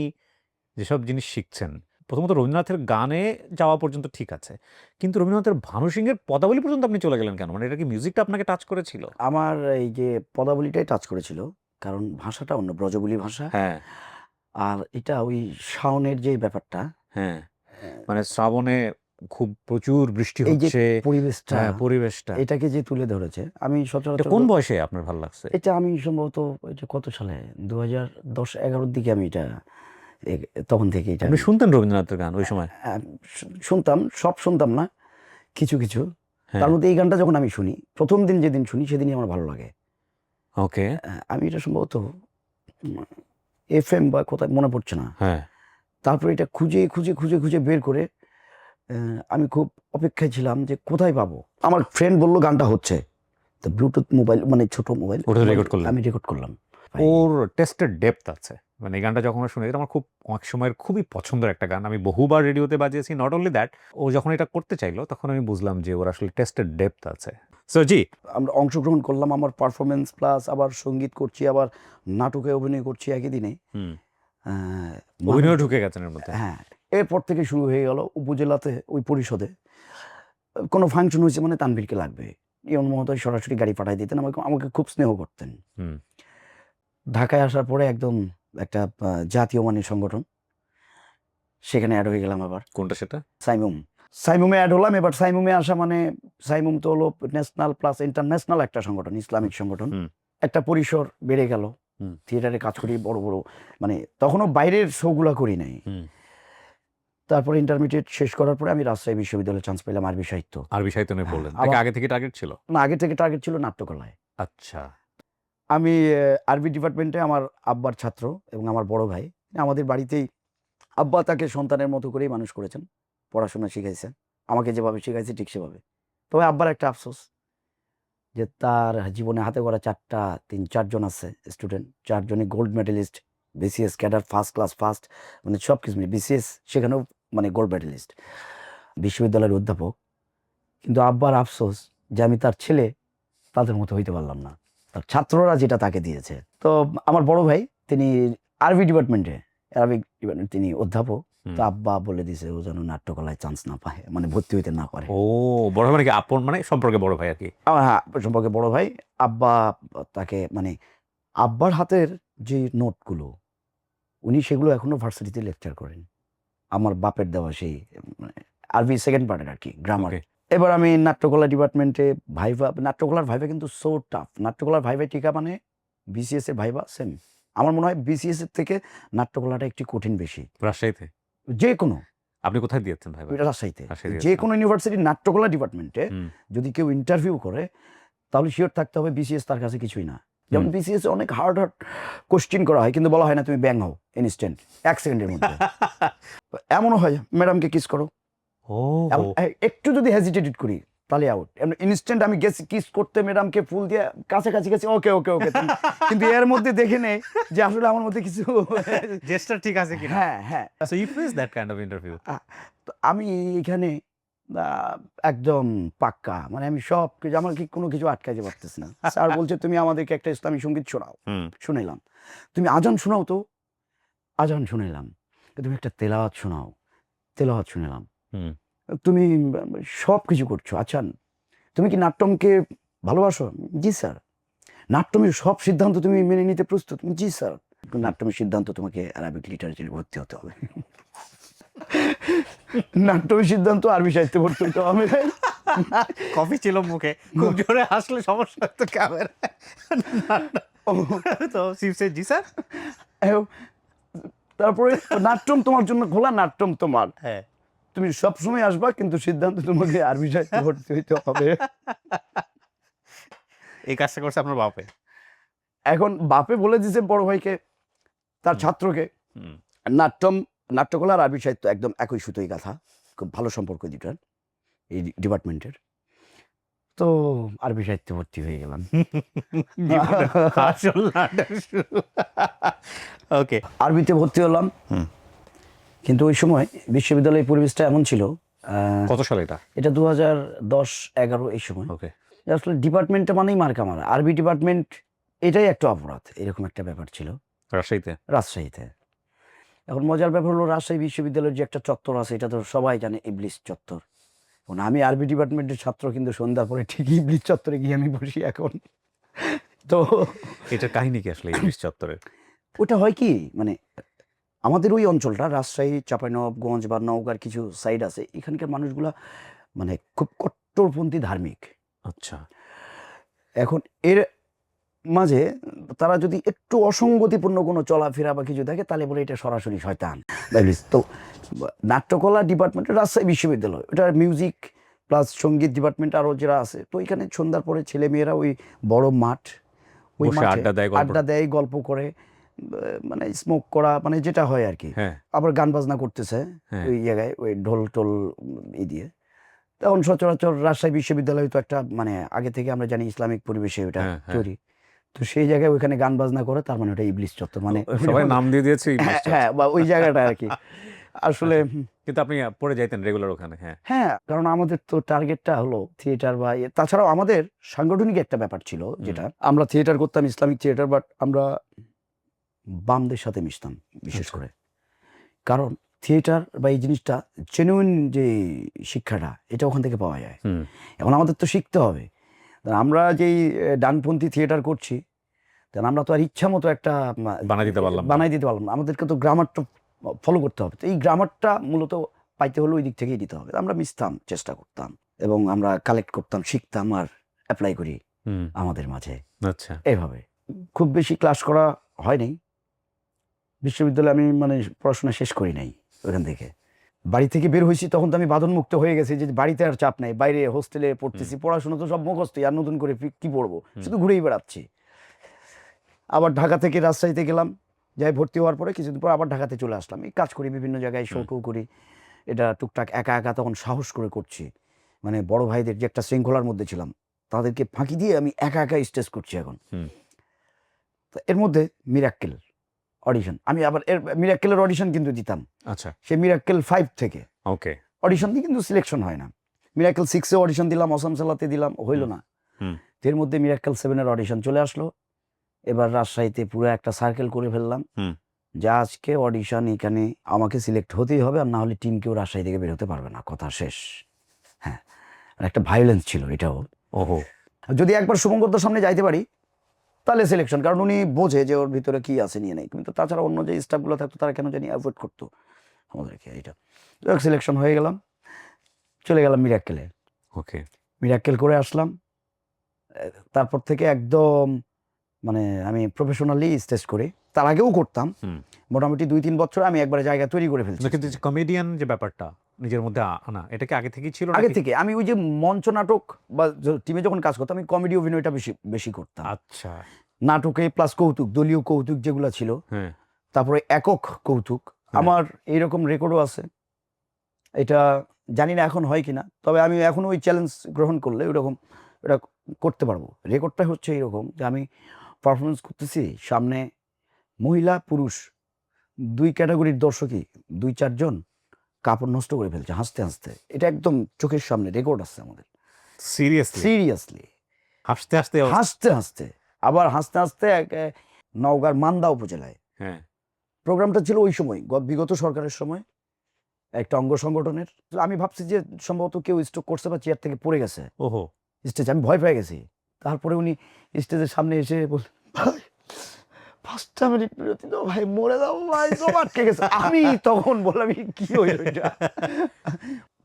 যেসব জিনিস শিখছেন, প্রথমত রবীন্দ্রনাথের গানে যাওয়া পর্যন্ত ঠিক আছে, কিন্তু রবীন্দ্রনাথের ভানু সিংয়ের পদাবলী পর্যন্ত আপনি চলে গেলেন কেন? মানে এটা কি মিউজিকটা আপনাকে টাচ করেছিল? আমার এই যে পদাবলীটাই টাচ করেছিল, কারণ ভাষাটা অন্য, ব্রজবুলি ভাষা। হ্যাঁ। আর এটা ওই শাওনের যে ব্যাপারটা, হ্যাঁ, মানে শ্রাবণে খুব প্রচুর বৃষ্টি এই যে হচ্ছে, পরিবেশটা, হ্যাঁ, পরিবেশটা। এটাকে যে তুলে ধরেছে, আমি এটা সচরাচর কোন বয়সে আপনার ভালো লাগছে? এটা আমি সম্ভবত এটা কত সালে 2010-11 দিকে আমি এটা তখন থেকে এটা আপনি শুনতেন রবীন্দ্রনাথের গান ওই সময়? শুনতাম, সব শুনতাম না, কিছু কিছু। হ্যাঁ। তার মধ্যে এই গানটা যখন আমি শুনি, প্রথম দিন যেদিন শুনি সেদিনই আমার ভালো লাগে। ওকে। আমি এটা সম্ভবত FM বা কোথায় মনে পড়ছে না। হ্যাঁ। তারপরে এটা খুঁজে খুঁজে খুঁজে খুঁজে বের করে আমি খুব অপেক্ষায় ছিলাম যে কোথায় পাবো। আমার ফ্রেন্ড বললো গানটা হচ্ছে, তো ব্লুটুথ মোবাইল, মানে ছোট মোবাইল, ওটা রেকর্ড করলেন? আমি রেকর্ড করলাম। ওর টেস্টের ডেপথ আছে। মানে এই গানটা যখন শুনি, এটা আমার খুব অনেক সময়ের খুবই পছন্দের একটা গান। আমি বহুবার রেডিওতে বাজিয়েছি। নট অনলি দ্যাট, ও যখন এটা করতে চাইলো তখন আমি বুঝলাম যে ওর আসলে টেস্টের ডেপথ আছে। সো জি, আমরা অংশগ্রহণ করলাম, আমার পারফরমেন্স প্লাস আবার সঙ্গীত করছি, আবার নাটকে অভিনয় করছি একই দিনে। অভিনয় ঢুকে গেছেন এর মধ্যে। হ্যাঁ, এরপর থেকে শুরু হয়ে গেল উপজেলাতে ওই পরিষদে কোনো ফাংশন হয়েছে মানে তানভীরকে লাগবে। ইয়ন মহোদয় সরাসরি গাড়ি পাঠাই দিতেন, আমাকে খুব স্নেহ করতেন। ঢাকায় আসার পরে একদম একটা জাতীয় মানের সংগঠন, সেখানে অ্যাড হয়ে গেলাম আবার। কোনটা সেটা? সাইমুম। সাইমুমে অ্যাড হলাম। এবার সাইমুমে আসা মানে সাইমুম তো হলো ন্যাশনাল প্লাস ইন্টারন্যাশনাল একটা সংগঠন, ইসলামিক সংগঠন। একটা পরিসর বেড়ে গেল, থিয়েটারে কাজ করি বড় বড়, মানে তখনও বাইরের শোগুলা করি নাই। তারপরে ইন্টারমিডিয়েট শেষ করার পরে আমি রাজশাহী বিশ্ববিদ্যালয়ে চান্স পেলাম আরবি সাহিত্য। আরবি সাহিত্য নিয়ে পড়লেন, আগে থেকে টার্গেট ছিল? না, আগে থেকে টার্গেট ছিল নাট্যকলায়। আচ্ছা। আমি আরবি ডিপার্টমেন্টে আমার আব্বার ছাত্র এবং আমার বড় ভাই আমাদের বাড়িতেই, আব্বা তাকে সন্তানের মতো করেই মানুষ করেছেন, পড়াশোনা শিখাইছেন, আমাকে যেভাবে শিখাইছে ঠিক সেভাবে। তবে আব্বার একটা আফসোস যে তার জীবনে হাতে গড়া 4জন আছে স্টুডেন্ট, 4জনই gold medallist, BCS cadre first class first, মানে সব কিছু বিসিএস সেখানেও মানে গোল্ড মেডেলিস্ট, বিশ্ববিদ্যালয়ের অধ্যাপক। কিন্তু আব্বার আফসোস যে আমি তার ছেলে তাদের মতো হইতে পারলাম না, তার ছাত্ররা যেটা তাকে দিয়েছে। তো আমার বড় ভাই তিনি আরবি ডিপার্টমেন্টে, আরবিক ডিপার্টমেন্ট তিনি অধ্যাপক। তো আব্বা বলে দিছে ও যেন নাট্যকলায় চান্স না পায়, মানে ভর্তি হইতে না পারে। ও বড় ভাই মানে কি আপন, মানে সম্পর্কে বড় ভাই আর কি? হ্যাঁ, সম্পর্কে বড় ভাই। আব্বা তাকে মানে আব্বার হাতের যে নোটগুলো উনি সেগুলো এখনো ভার্সিটিতে লেকচার করেন, আমার বাপের দেওয়া সেই মানে আরবি সেকেন্ড পার্টের আর কি, গ্রামার। এবার আমি নাট্যকলা ডিপার্টমেন্টে ভাইভা, নাট্যকলার ভাইভা কিন্তু সো টাফ। নাট্যকলার ভাইভা টিকা মানে বিসিএস এর ভাইভা সেম। আমার মনে হয় বিসিএস এর থেকে নাট্যকলাটা একটু কঠিন বেশি। রাজশাহীতে? যে কোনো, আপনি কোথায় দিয়েছেন ভাইভা? রাজশাহীতে। যে কোনো ইউনিভার্সিটির নাট্যকলা ডিপার্টমেন্টে যদি কেউ ইন্টারভিউ করে তাহলে শিওর থাকতে হবে বিসিএস তার কাছে কিছুই না। যেমন বিসিএস অনেক হার্ড কোশ্চেন করা হয়, কিন্তু বলা হয় না তুমি ব্যাং হও ইনস্ট্যান্ট 1 সেকেন্ডের মধ্যে। এমনও হয় ম্যাডামকে কিস করো, একটু যদি হেজিটেটেড করি তাহলে আউট। ইনস্ট্যান্ট আমি গেছি কিস করতে, ম্যাডামকে ফুল দিয়ে কাছাকাছি গেছি, ওকে ওকে ওকে, কিন্তু এর মধ্যে দেখে নেই যে আসলে আমার মধ্যে কিছু জেস্টার ঠিক আছে কিনা। হ্যাঁ হ্যাঁ। So you face that kind of interview? আমি এখানে একদম পাক্কা, মানে আমি সব কিছু, আমার কি কোনো কিছু আটকাইতে পারতেছি না। স্যার বলছে তুমি আমাদেরকে একটা ইসলামী সঙ্গীত শোনাও, শুনাইলাম। তুমি আজান শোনাও, তো আজান শুনাইলাম। তুমি একটা তেলাওয়াত শোনাও, তেলাওয়াত শুনাইলাম। তুমি সব কিছু করছো। আচ্ছা তুমি কি নাট্যমকে ভালোবাসো? জি স্যার। নাট্যমের সব সিদ্ধান্ত তুমি মেনে নিতে প্রস্তুত? জি স্যার। নাট্যমের সিদ্ধান্ত তোমাকে আরবিক লিটারেচারে ভর্তি হতে হবে। নাট্যমের সিদ্ধান্ত আরবি সাহিত্যে ভর্তি হতে হবে। কফি ছিল মুখে, খুব জোরে হাসলে সমস্যা হতো ক্যামেরা। তো শিবসে জি স্যার। তারপরে নাট্যম তোমার জন্য খোলা, নাট্যম তোমার, হ্যাঁ তুমি সবসময় আসবা, কিন্তু সিদ্ধান্ত তোমাকে আরবি সাহিত্যে ভর্তি হইতে হবে। এই কাজটা করছে আপনার বাপে? এখন বাপে বলে দিছে বড় ভাইকে, তার ছাত্রকে। নাট্যকলা আর আরবি সাহিত্য একদম একই সুতোই গাথা, খুব ভালো সম্পর্ক দুটার এই ডিপার্টমেন্টের। তো আরবি সাহিত্যে ভর্তি হয়ে গেলাম। ওকে, আরবিতে ভর্তি হলাম। কিন্তু ওই সময় বিশ্ববিদ্যালয়ের পরিবেশটা এমন ছিল। কত সালে এটা? এটা 2010-11 এই সময়। ওকে, আসলে ডিপার্টমেন্টটা মানেই মার্কা মারা, আরবি ডিপার্টমেন্ট এটাই একটা অপরাধ, এরকম একটা ব্যাপার ছিল রাজশাহীতে। রাজশাহীতে। এখন মজার ব্যাপার হলো রাজশাহী বিশ্ববিদ্যালয়ের যে একটা চত্বর আছে, এটা তো সবাই জানে, ইবলিস চত্বর। এখন আমি আরবি ডিপার্টমেন্টের ছাত্র, কিন্তু সন্ধ্যার পরে ঠিকই ইবলিস চত্বরে গিয়ে আমি বসি এখন। তো এটার কাহিনী কি আসলে ইবলিস চত্বরের? ওটা হয় কি, মানে আমাদের ওই অঞ্চলটা রাজশাহী, চাঁপাইনবাবগঞ্জ বা নওগাঁর কিছু সাইড আছে, এখানকার মানুষগুলা মানে খুব কট্টরপন্থী ধার্মিক। আচ্ছা। এখন এর মাঝে তারা যদি একটু অসঙ্গতিপূর্ণ কোনো চলাফেরা বা কিছু দেখে, তাহলে বলে এটা সরাসরি শয়তান। তো নাট্যকলা ডিপার্টমেন্ট রাজশাহী বিশ্ববিদ্যালয়, ওটা মিউজিক প্লাস সঙ্গীত ডিপার্টমেন্ট আরও যারা আছে, তো এখানে সন্ধ্যার পরে ছেলেমেয়েরা ওই বড় মাঠ, ওই মাঠে আড্ডা দেয়, গল্প করে, মানে স্মোক করা, মানে যেটা হয় আর কি। আবার গান বাজনা করতেছে ওই জায়গায়, ওই ঢোল টোল দিয়ে। তখন সচরাচর রাজশাহী বিশ্ববিদ্যালয় তো একটা মানে আগে থেকে আমরা জানি ইসলামিক পরিবেশে ওটা তৈরি, তো সেই জায়গায় ওইখানে গান বাজনা করে, তার মানে ওটা ইবলিস চত্বর, মানে সবাই নাম দিয়ে দিয়েছে। হ্যাঁ, বা ওই জায়গাটা আর কি। আসলে কিন্তু আপনি পড়ে যাইতেন রেগুলার ওখানে? হ্যাঁ, কারণ আমাদের তো টার্গেটটা হলো থিয়েটার, বা তাছাড়াও আমাদের সাংগঠনিক একটা ব্যাপার ছিল, যেটা আমরা থিয়েটার করতাম, ইসলামিক থিয়েটার, বাট আমরা বামদের সাথে মিশতাম বিশেষ করে। কারণ থিয়েটার বা এই জিনিসটা জেনুইন যে শিক্ষাটা, এটা ওখান থেকে পাওয়া যায়। এখন আমাদের তো শিখতে হবে। আমরা যেই ডানপন্থী থিয়েটার করছি, আমরা তো আর ইচ্ছা মতো একটা বানাই দিতে পারলাম না, আমাদেরকে তো গ্রামারটা ফলো করতে হবে। তো এই গ্রামারটা মূলত পাইতে হলে ওই দিক থেকেই দিতে হবে। আমরা মিশতাম, চেষ্টা করতাম এবং আমরা কালেক্ট করতাম, শিখতাম আর অ্যাপ্লাই করি আমাদের মাঝে। আচ্ছা, এইভাবে খুব বেশি ক্লাস করা হয়নি। বিশ্ববিদ্যালয়ে আমি মানে পড়াশোনা শেষ করি নাই। ওখান থেকে বাড়ি থেকে বের হয়েছি তখন তো আমি বাঁধনমুক্ত হয়ে গেছি, যে বাড়িতে আর চাপ নাই, বাইরে হোস্টেলে পড়তেছি, পড়াশোনা তো সব মুখস্থই, আর নতুন করে কি পড়বো, শুধু ঘুরেই বেড়াচ্ছি। আবার ঢাকা থেকে রাজশাহীতে গেলাম, যাই ভর্তি হওয়ার পরে কিছুদিন পর আবার ঢাকাতে চলে আসলাম। এই কাজ করি বিভিন্ন জায়গায়, শোটও করি, এটা টুকটাক একা একা তখন সাহস করে করছি। মানে বড় ভাইদের যে একটা শৃঙ্খলার মধ্যে ছিলাম, তাদেরকে ফাঁকি দিয়ে আমি একা একা স্টেজ করছি এখন। তো এর মধ্যে মিরাক্কেল অডিশন, আমি আবার এর মিরাক্কেলের অডিশন কিন্তু দিতাম। আচ্ছা, সে মিরাক্কেল 5 থেকে ওকে, অডিশন দিয়ে কিন্তু সিলেকশন হয় না। মিরাক্কেল 6-এ অডিশন দিলাম, অসম সালাতে দিলাম, হইল না। এর মধ্যে মিরাক্কেল 7-এর অডিশন চলে আসলো। এবার রাজশাহীতে পুরো একটা সার্কেল করে ফেললাম, যে আজকে অডিশন এখানে আমাকে সিলেক্ট হতেই হবে, আর না হলে টিম কেউ রাজশাহী থেকে বেরোতে পারবে না, কথা শেষ। হ্যাঁ, একটা ভায়োলেন্স ছিল এটাও। ওহো, যদি একবার শুভঙ্করদার সামনে যাইতে পারি তাহলে সিলেকশন, কারণ উনি বোঝে যে ওর ভিতরে কি আছে নিয়ে নেই। কিন্তু তাছাড়া অন্য যে স্টাফগুলো থাকতো তারা কেন জানি অ্যাভয়েড করতো আমাদেরকে। এইটা সিলেকশন হয়ে গেলাম, চলে গেলাম মিরাক্কেলে। ওকে, মিরাক্কেল করে আসলাম। তারপর থেকে একদম মানে আমি প্রফেশনালি স্টেজ করি। তার আগেও করতাম, মোটামুটি 2-3 বছর আমি একবার জায়গা তৈরি করে ফেলছি। কিন্তু কমেডিয়ান যে ব্যাপারটা নিজের মধ্যে আনা, এটা কি আগে থেকেই ছিল? আগে থেকে আমি ওই যে মঞ্চ নাটক বা টিমে যখন কাজ করতাম, আমি কমেডি অভিনয়টা বেশি বেশি করতাম। আচ্ছা, নাটকে প্লাস কৌতুক, দলীয় কৌতুক যেগুলো ছিল, তারপরে একক কৌতুক, আমার এইরকম রেকর্ডও আছে। এটা জানি না এখন হয় কিনা, তবে আমি এখন ওই চ্যালেঞ্জ গ্রহণ করলে ওইরকম এটা করতে পারবো। রেকর্ডটা হচ্ছে এইরকম যে আমি পারফরমেন্স করতেছি, সামনে মহিলা পুরুষ 2 ক্যাটাগরির দর্শকই 2-4 জন কাপড় নষ্ট করে ফেলছে হাসতে হাসতে। এটা একদম চোখের সামনে রেকর্ড আছে আমাদের। সিরিয়াসলি হাসতে হাসতে হাসতে হাসতে আবার হাসতে হাসতে নওগাঁর মান্দা উপজেলায় প্রোগ্রামটা ছিল ওই সময়, বিগত সরকারের সময়, একটা অঙ্গ সংগঠনের। আমি ভাবছি যে সম্ভবত কেউ স্ট্রোক করছে বা চেয়ার থেকে পড়ে গেছে স্টেজে, আমি ভয় পেয়ে গেছি। তারপরে উনি স্টেজের সামনে এসে বল, ভাই 5টা মিনিট বিরতি দাও ভাই, মরে দাও ভাই, সব আটকে গেছে। আমি তখন বললাম কি হইল এটা।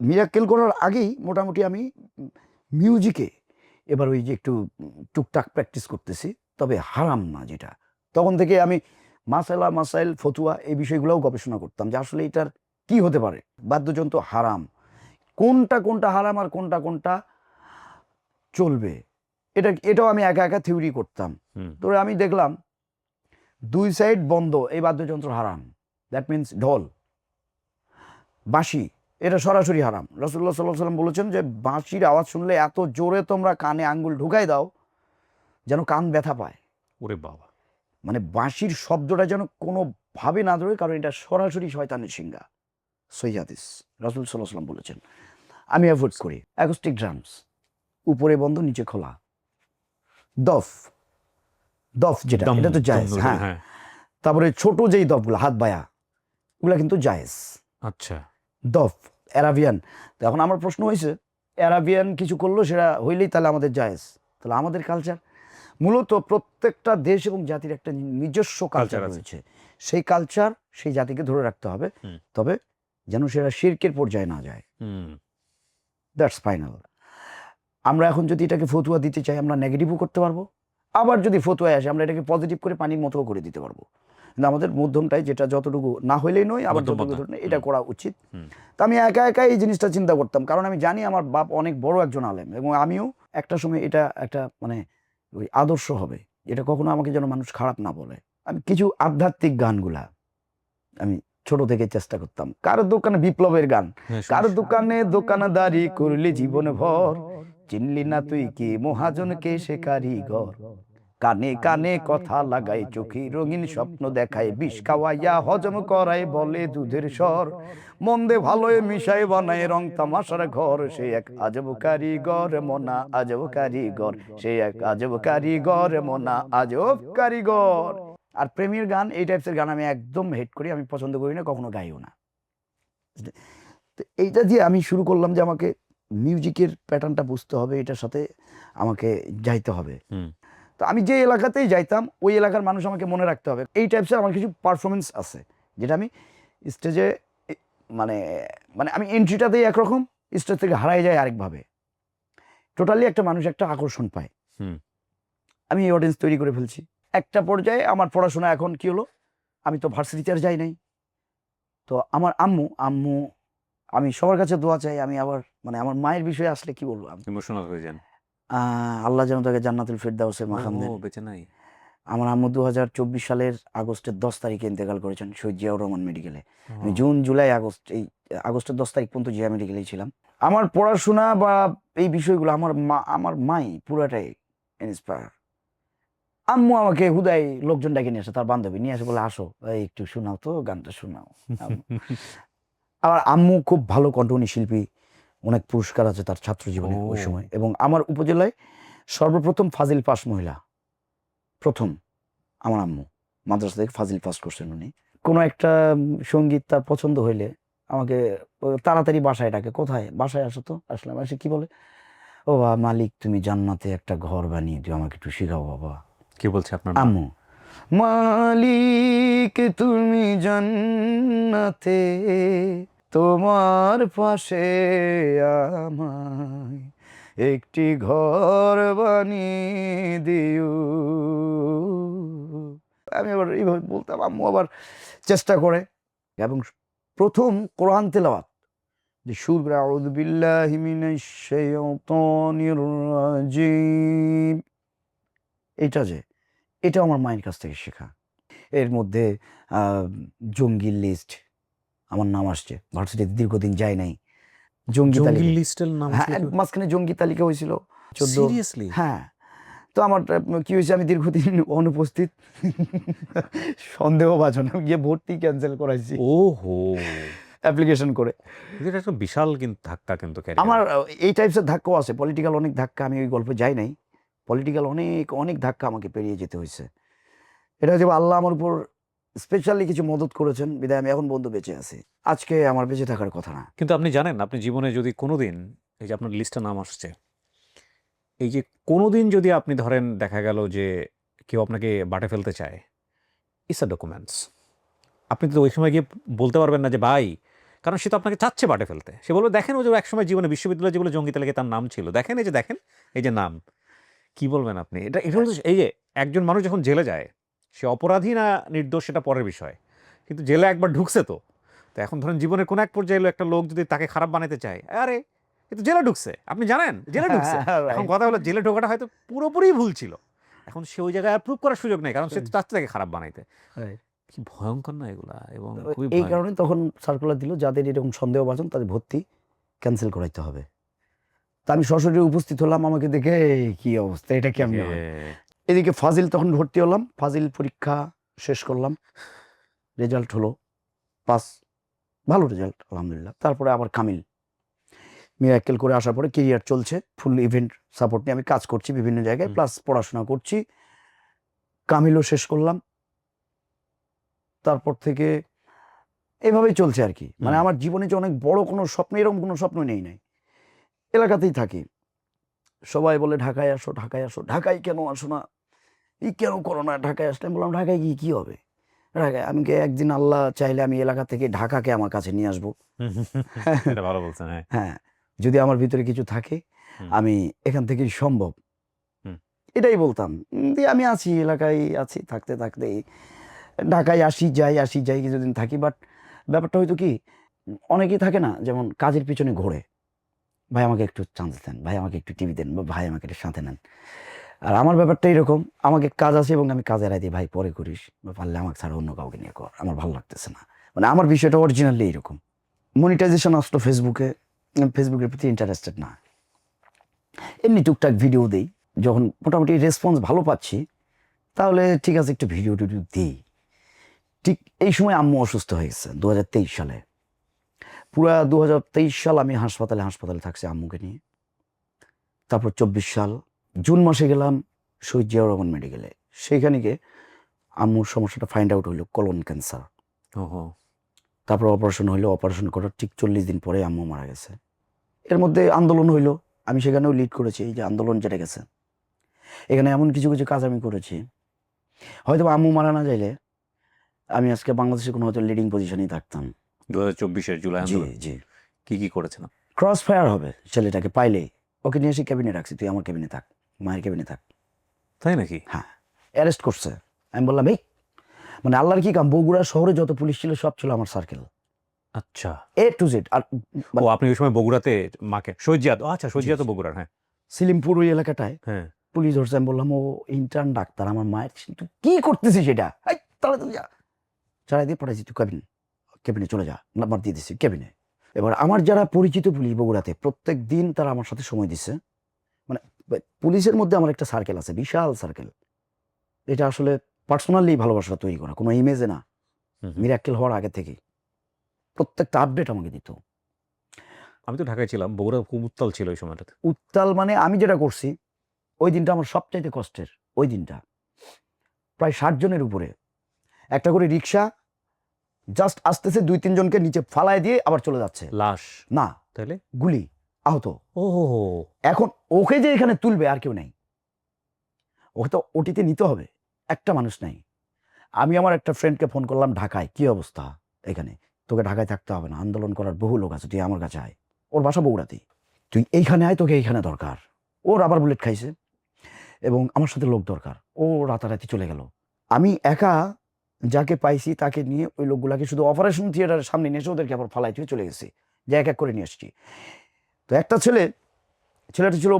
মিরাক্কেল করার আগেই মোটামুটি আমি মিউজিকে এবার ওই যে একটু টুকটাক প্র্যাকটিস করতেছি, তবে হারাম না যেটা। তখন থেকে আমি মাসাইল ফতুয়া এই বিষয়গুলোও গবেষণা করতাম, যে আসলে এটার কি হতে পারে, বাদ্যযন্ত্র হারাম, কোনটা হারাম আর কোনটা চলবে, এটাও আমি একা একা থিওরি করতাম। তো আমি দেখলাম 2 সাইড বন্ধ, এই বাদ্যযন্ত্র হারাম। দ্যাট মিনস ঢোল, বাঁশি, এটা সরাসরি হারাম। রাসূলুল্লাহ সাল্লাল্লাহু আলাইহি ওয়াসাল্লাম বলেছেন যে বাঁশির আওয়াজ শুনলে এত জোরে তোমরা কানে আঙ্গুল ঢুকাই দাও যেন কান ব্যথা পায়। ওরে বাবা, মানে বাঁশির শব্দটা যেন কোনোভাবে না ধরে, কারণ এটা সরাসরি শয়তানের সিংহা। সহিহ হাদিস, রাসূল সাল্লাল্লাহু আলাইহি ওয়াসাল্লাম বলেছেন। আমি অ্যাভয়েড করি অ্যাকোস্টিক ড্রামস, উপরে বন্ধ নিচে খোলা। দফ যেটা, এটা তো জায়েজ। হ্যাঁ, তারপরে ছোট যেই দফগুলো হাত বায়া, ওগুলা কিন্তু জায়েজ। আচ্ছা, দফ অ্যারাবিয়ান। এখন আমার প্রশ্ন হয়েছে, অ্যারাবিয়ান কিছু করলো সেটা হইলেই তাহলে আমাদের জায়েজ? তাহলে আমাদের কালচার, মূলত প্রত্যেকটা দেশ এবং জাতির একটা নিজস্ব কালচার রয়েছে। সেই কালচার সেই জাতিকে ধরে রাখতে হবে, তবে যেন সেটা শিরকের পর্যায়ে না যায়। That's final. আমরা এখন যদি এটাকে ফতুয়া দিতে চাই, আমরা নেগেটিভও করতে পারবো, আবার যদি ফতুয়ায় আসে আমরা এটাকে পজিটিভ করে পানির মতো করে দিতে পারবো। কিন্তু আমাদের মধ্যমটাই, যেটা যতটুকু না হইলেই নয়, আবার যতটুকু ধরনের, এটা করা উচিত। তো আমি একা এই জিনিসটা চিন্তা করতাম, কারণ আমি জানি আমার বাপ অনেক বড় একজন আলেম, এবং আমিও একটা সময় এটা একটা মানে ওই আদর্শ হবে, এটা কখনো আমাকে যেন মানুষ খারাপ না বলে। আমি কিছু আধ্যাত্মিক গানগুলা আমি ছোট থেকে চেষ্টা করতাম। কারো দোকানে বিপ্লবের গান, কারো দোকানে দোকানদারি করলি জীবন ভর, চিনলি না তুই কি মহাজন কে সে কারিগর, কানে কানে কথা লাগাই চোখে রঙিন স্বপ্ন দেখায়, বিষ খাওয়াইয়া হজম করায় বলে দুধের স্বর, মন্দে ভালোয় মিশাই বানায় রং তামাশার ঘর, সে এক আজব কারিগর মোনা আজব কারিগর, সে এক আজব কারিগর মোনা আজব কারিগর। আর প্রেমের গান, এই টাইপসের গান আমি একদম হেট করি, আমি পছন্দ করি না, কখনো গাইও না। তো এইটা দিয়ে আমি শুরু করলাম যে আমাকে মিউজিকের প্যাটার্নটা বুঝতে হবে, এটার সাথে আমাকে যাইতে হবে। তো আমি যে এলাকাতেই যাইতাম ওই এলাকার মানুষ আমাকে মনে রাখতে হবে। এই টাইপসের আমার কিছু পারফরমেন্স আছে, যেটা আমি স্টেজে মানে মানে আমি এন্ট্রিটাতেই একরকম, স্টেজ থেকে হারাই যায় আরেকভাবে। টোটালি একটা মানুষ একটা আকর্ষণ পায়। আমি এই অডিয়েন্স তৈরি করে ফেলছি। একটা পর্যায়ে আমার পড়াশোনা এখন কি হলো, আমি তো ভার্সিটিতে আর যাই নাই। তো আমার আম্মু আম্মু আমি সবার কাছে দোয়া চাই। আমি আবার মানে আমার মায়ের বিষয়ে আসলে কি বলবো, ইমোশনাল হয়ে যান। আল্লাহ যেন তাকে জান্নাতুল ফেরদাউসের মাকাম দেন। বেঁচে নাই। আমার আম্মু 2024 সালের আগস্টের 10 তারিখে ইন্তেকাল করেছেন শহীদ জিয়াউর রহমান মেডিকেলে। আমি জুন জুলাই আগস্ট এই আগস্টের 10 তারিখ পর্যন্ত জিয়া মেডিকেলেই ছিলাম। আমার পড়াশোনা বা এই বিষয়গুলো আমার মাই পুরাটাই ইন্সপায়ার। আম্মু আমাকে হুদাই লোকজন ডাকে নিয়ে আসে, তার বান্ধবী নিয়ে আসে, বলে আসো এই একটু শোনাও তো, গানটা শোনাও। আবার আম্মু খুব ভালো কণ্ঠনী শিল্পী, অনেক পুরস্কার আছে তার ছাত্র জীবনে ওই সময়। এবং আমার উপজেলায় সর্বপ্রথম ফাজিল পাস মহিলা, প্রথম আমার আম্মু মাদ্রাসা থেকে ফাজিল পাস করছেন উনি। কোনো একটা সঙ্গীত তার পছন্দ হইলে আমাকে তাড়াতাড়ি বাসায় ডাকে, কোথায়, বাসায় আসো তো। আসলাম, এসে কি বলে, ও বাবা মালিক তুমি জান্নাতে একটা ঘর বানিয়ে দিও, আমাকে একটু শিখাও বাবা। কি বলছে আপনার আম্মু, মালিক তুমি জান্নাতে তোমার পাশে আমায় একটি ঘর বানিয়ে দিও। আমি আবার এইভাবে বলতাম, আম্মু আবার চেষ্টা করে। এবং প্রথম কোরআন তেলাওয়াত যে সুর করে, আউযু বিল্লাহি মিনাশ শাইতানির রাজিম, এটা আমার মায়ের কাছ থেকে শেখা। এর মধ্যে জঙ্গির লিস্ট আমার নাম আসছে, ভার্সিটিতে দীর্ঘদিন যায় নাই। জঙ্গি লিস্টের নাম? হ্যাঁ, মাঝখানে জঙ্গি তালিকা হয়েছিল 14। সিরিয়াসলি? হ্যাঁ, তো আমার কি হয়েছে, আমি দীর্ঘদিন অনুপস্থিত, সন্দেহভাজন, আমি গিয়ে ভর্তি ক্যান্সেল করাইছি ওহো, অ্যাপ্লিকেশন করে। এটা একটা বিশাল কিন্তু ধাক্কা কিন্তু আমার এই টাইপসের ধাক্কাও আছে, পলিটিক্যাল অনেক ধাক্কা, আমি ওই গল্পে যাই নাই। পলিটিক্যাল অনেক অনেক ধাক্কা আমাকে পেরিয়ে যেতে হয়েছে। এটা হচ্ছে আল্লাহ আমার উপর স্পেশালি কিছু মদত করেছেন, বিধায় আমি এখন বন্ধু বেঁচে আছি। আজকে আমার বেঁচে থাকার কথা না। কিন্তু আপনি জানেন, আপনি জীবনে যদি কোনোদিন, এই যে আপনার লিস্টে নাম আসছে, এই যে কোনোদিন যদি আপনি ধরেন দেখা গেল যে কেউ আপনাকে বাটে ফেলতে চায়, ইটস আ ডকুমেন্টস। আপনি তো ওই সময় গিয়ে বলতে পারবেন না যে ভাই, কারণ সে তো আপনাকে চাচ্ছে বাটে ফেলতে। সে বলবে দেখেন ও যে একসময় জীবনে বিশ্ববিদ্যালয়ে যেগুলো জঙ্গি তালিকায় তার নাম ছিল, দেখেন এই যে নাম। কি বলবেন আপনি? এটা হলো এই যে একজন মানুষ যখন জেলে যায়, সে অপরাধী না নির্দোষ সেটা পরের বিষয়, কিন্তু জেলে একবার ঢুকছে তো। তো এখন ধরেন জীবনের কোন এক পর্যায়ে এলো একটা লোক যদি তাকে খারাপ বানাতে চায়, আরে এ তো জেলে ঢুকছে, আপনি জানেন জেলে ঢুকছে। এখন কথা হলো জেলে ঢোকাটা হয়তো পুরোপুরি ভুল ছিল, এখন সে ওই জায়গায় আর প্রুভ করার সুযোগ নেই, কারণ সে তো চাচ্ছে তাকে খারাপ বানাইতে। কি ভয়ঙ্কর না এগুলা? এবং খুবই এই কারণে তখন সার্কুলার দিল, যাদের এরকম সন্দেহভাজন তাদের ভর্তি ক্যান্সেল করাইতে হবে। তা আমি সশরীরে উপস্থিত হলাম, আমাকে দেখে কি অবস্থা, এটা কেমনে হয়। এদিকে ফাজিল তখন ভর্তি হলাম, ফাজিল পরীক্ষা শেষ করলাম, রেজাল্ট হলো পাস, ভালো রেজাল্ট আলহামদুলিল্লাহ। তারপরে আবার কামিল মিরাক্কেল করে আসার পরে কেরিয়ার চলছে, ফুল ইভেন্ট সাপোর্ট নিয়ে আমি কাজ করছি বিভিন্ন জায়গায়, প্লাস পড়াশোনা করছি। কামিলও শেষ করলাম, তারপর থেকে এভাবেই চলছে আর কি। মানে আমার জীবনে যে অনেক বড় কোনো স্বপ্ন, এরকম কোনো স্বপ্ন নেই। এলাকাতেই থাকি, সবাই বলে ঢাকায় আসো, ঢাকায় আসো। ঢাকায় কেন আসো না, এই কেন করো না, ঢাকায় আসলে আমি বললাম ঢাকায় গিয়ে কি হবে। ঢাকায় আমি একদিন আল্লাহ চাইলে আমি এলাকা থেকে ঢাকাকে আমার কাছে নিয়ে আসবো। এটা ভালো বলছেন। হ্যাঁ, যদি আমার ভিতরে কিছু থাকে, আমি এখান থেকেই সম্ভব, এটাই বলতাম। দিয়ে আমি আছি, এলাকায় আছি, থাকতে থাকতে ঢাকায় আসি যাই কিছুদিন থাকি। বাট ব্যাপারটা হয়তো কি, অনেকেই থাকে না, যেমন কাজের পিছনে ঘোরে, ভাই আমাকে একটু চান্স দেন, ভাই আমাকে একটু টিভি দেন, বা ভাই আমাকে একটু সাথে নেন। আর আমার ব্যাপারটা এরকম, আমাকে কাজ আছে এবং আমি কাজে এড়াই দিই, ভাই পরে করিস, বা পারলে আমাকে ছাড়া অন্য কাউকে নিয়ে কর, আমার ভালো লাগতেছে না। মানে আমার বিষয়টা অরিজিনালি এরকম। মনিটাইজেশন আসলো ফেসবুকে, ফেসবুকের প্রতি ইন্টারেস্টেড না, এমনি টুকটাক ভিডিও দেই। যখন মোটামুটি রেসপন্স ভালো পাচ্ছি, তাহলে ঠিক আছে একটু ভিডিও টিডিও দিই। ঠিক এই সময় আম্মু অসুস্থ হয়ে গেছে 2023 সালে। পুরা 2023 সাল আমি হাসপাতালে থাকছি আম্মুকে নিয়ে। তারপর 24 সাল জুন মাসে গেলাম শহীদ জিয়াউর রহমান মেডিকেলে। সেইখানে গিয়ে আম্মুর সমস্যাটা ফাইন্ড আউট হইলো কোলন ক্যান্সার। তারপর অপারেশন হইলো, অপারেশন করার ঠিক 40 দিন পরে আম্মু মারা গেছে। এর মধ্যে আন্দোলন হইলো, আমি সেখানেও লিড করেছি। এই যে আন্দোলন যেটা গেছে, এখানে এমন কিছু কিছু কাজ আমি করেছি, হয়তো আম্মু মারা না যাইলে আমি আজকে বাংলাদেশে কোনো হয়তো লিডিং পজিশনেই থাকতাম, 2024-এর জুলাই জি আন্দোলন জি কি করেছেন? ক্রস ফায়ার হবে ছেলেটাকে পাইলেই, ওকে নিয়ে এসে ক্যাবিনে রাখছি, তুই আমার ক্যাবিনে থাক, মায়ের ক্যাবিনে থাক। তাই নাকি? হ্যাঁ, অ্যারেস্ট করছে। আমি বললাম এই মানে আল্লাহর কি কাম, বগুড়া শহরে যত পুলিশ ছিল সব ছিল আমার সার্কেল, আচ্ছা। এ টু জেড। আর ও আপনি ওই সময় বগুড়াতে মাকে শহীদ, আচ্ছা শহীদ জি। তো বগুড়ার, হ্যাঁ সিলিমপুর ওই এলাকাটায় হ্যাঁ। পুলিশ ধরছে। আমি বললাম ও ইন্টার্ন ডাক্তার, আমার মায়ের তুই কি করতেছিস এটা, এই তাহলে তুই যা, ছাড়াই দিয়ে পাঠাইছি, তুই ক্যাবিনে চলে যা, নাম্বার দিয়ে দিচ্ছি ক্যাবিনে। এবার আমার যারা পরিচিত পুলিশ বগুড়াতে প্রত্যেক দিন তারা আমার সাথে সময় দিচ্ছে। মানে পুলিশের মধ্যে আমার একটা সার্কেল আছে, বিশাল সার্কেল। এটা আসলে পার্সোনালি ভালোবাসা তৈরি করা, কোনো ইমেজে না, মিরাক্কেল হওয়ার আগে থেকে প্রত্যেকটা আপডেট আমাকে দিত। আমি তো ঢাকায় ছিলাম, বগুড়া খুব উত্তাল ছিল ওই সময়টাতে। উত্তাল মানে আমি যেটা করছি ওই দিনটা আমার সবচাইতে কষ্টের। ওই দিনটা প্রায় 60 জনের উপরে, একটা করে রিক্সা জাস্ট আসতেছে, 2-3 জনকে নিচে ফালায় দিয়ে আবার চলে যাচ্ছে। লাশ না, তাহলে গুলি, আহত। ও এখন ওকে যে এখানে তুলবে আর কেউ নাই, ওকে তো ওটিতে নিতে হবে, একটা মানুষ নাই। আমি আমার একটা ফ্রেন্ডকে ফোন করলাম ঢাকায়, কি অবস্থা এখানে, তোকে ঢাকায় থাকতে হবে না, আন্দোলন করার বহু লোক আছে, তুই আমার কাছে আয়। ওর বাসা বগুড়াতেই, তুই এইখানে আয়, তোকে এইখানে দরকার। ও রাবার বুলেট খাইছে এবং আমার সাথে লোক দরকার, ও রাতারাতি চলে গেল। আমি একা যাকে পাইছি তাকে নিয়ে ওই লোকগুলাকে শুধু অপারেশন থিয়েটারের সামনে নিয়ে এসে ওদেরকে আবার ফালাই দিয়ে চলে গেছি, যে এক এক করে নিয়ে আসছি। তো একটা ছেলেটা ছিল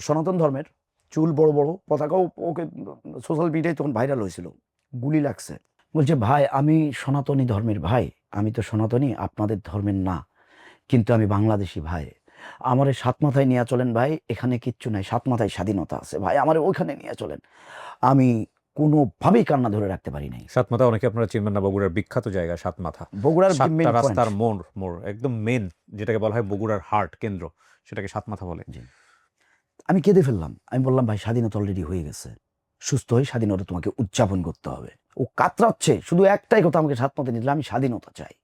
সনাতন ধর্মের, চুল বড় বড়, পতাকাও, ওকে সোশ্যাল মিডিয়ায় তখন ভাইরাল হয়েছিল, গুলি লাগছে। বলছে ভাই আমি সনাতনী ধর্মের ভাই, আমি তো সনাতনী আপনাদের ধর্মের না, কিন্তু আমি বাংলাদেশি ভাই, আমারে সাত মাথায় নিয়ে চলেন ভাই, এখানে কিচ্ছু নাই, সাত মাথায় স্বাধীনতা আছে ভাই, আমারে ওইখানে নিয়ে চলেন। আমি কোনোভাবেই কান্না ধরে রাখতে পারি নাই। সাতমাথা অনেকে আপনারা চিনবেন না, বগুড়ার বিখ্যাত জায়গা সাতমাথা, বগুড়ার সাতটা মেইন রাস্তার পয়েন্ট। মোড় একদম মেন, যেটাকে বলা হয় বগুড়ার হার্ট কেন্দ্র, সেটাকে সাতমাথা বলে। আমি কেঁদে ফেললাম, আমি বললাম ভাই স্বাধীনতা অলরেডি হয়ে গেছে, সুস্থ হয়ে স্বাধীনতা তোমাকে উদযাপন করতে হবে। ও কাতরাচ্ছে, শুধু একটাই কথা, আমাকে সাত মাথায় নিলে আমি স্বাধীনতা চাই।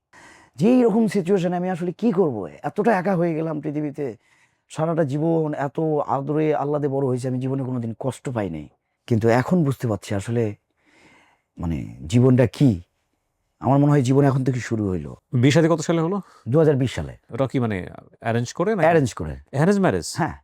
যে এইরকম সিচুয়েশনে আমি আসলে কি করব, এতটা একা হয়ে গেলাম পৃথিবীতে। সারাটা জীবন এত আদরে আহ্লাদে বড় হয়েছে, আমি জীবনে কোনোদিন কষ্ট পাই নাই। কিন্তু এখন বুঝতে পারছি আসলে মানে জীবনটা কি। আমার মনে হয় জীবন এখন থেকে শুরু হইলো। বিয়ে শাদী কত সালে হলো? 2020 সালে। ওটা কি মানে অ্যারেঞ্জ করে না অ্যারেঞ্জ করে। Arrange marriage? হ্যাঁ,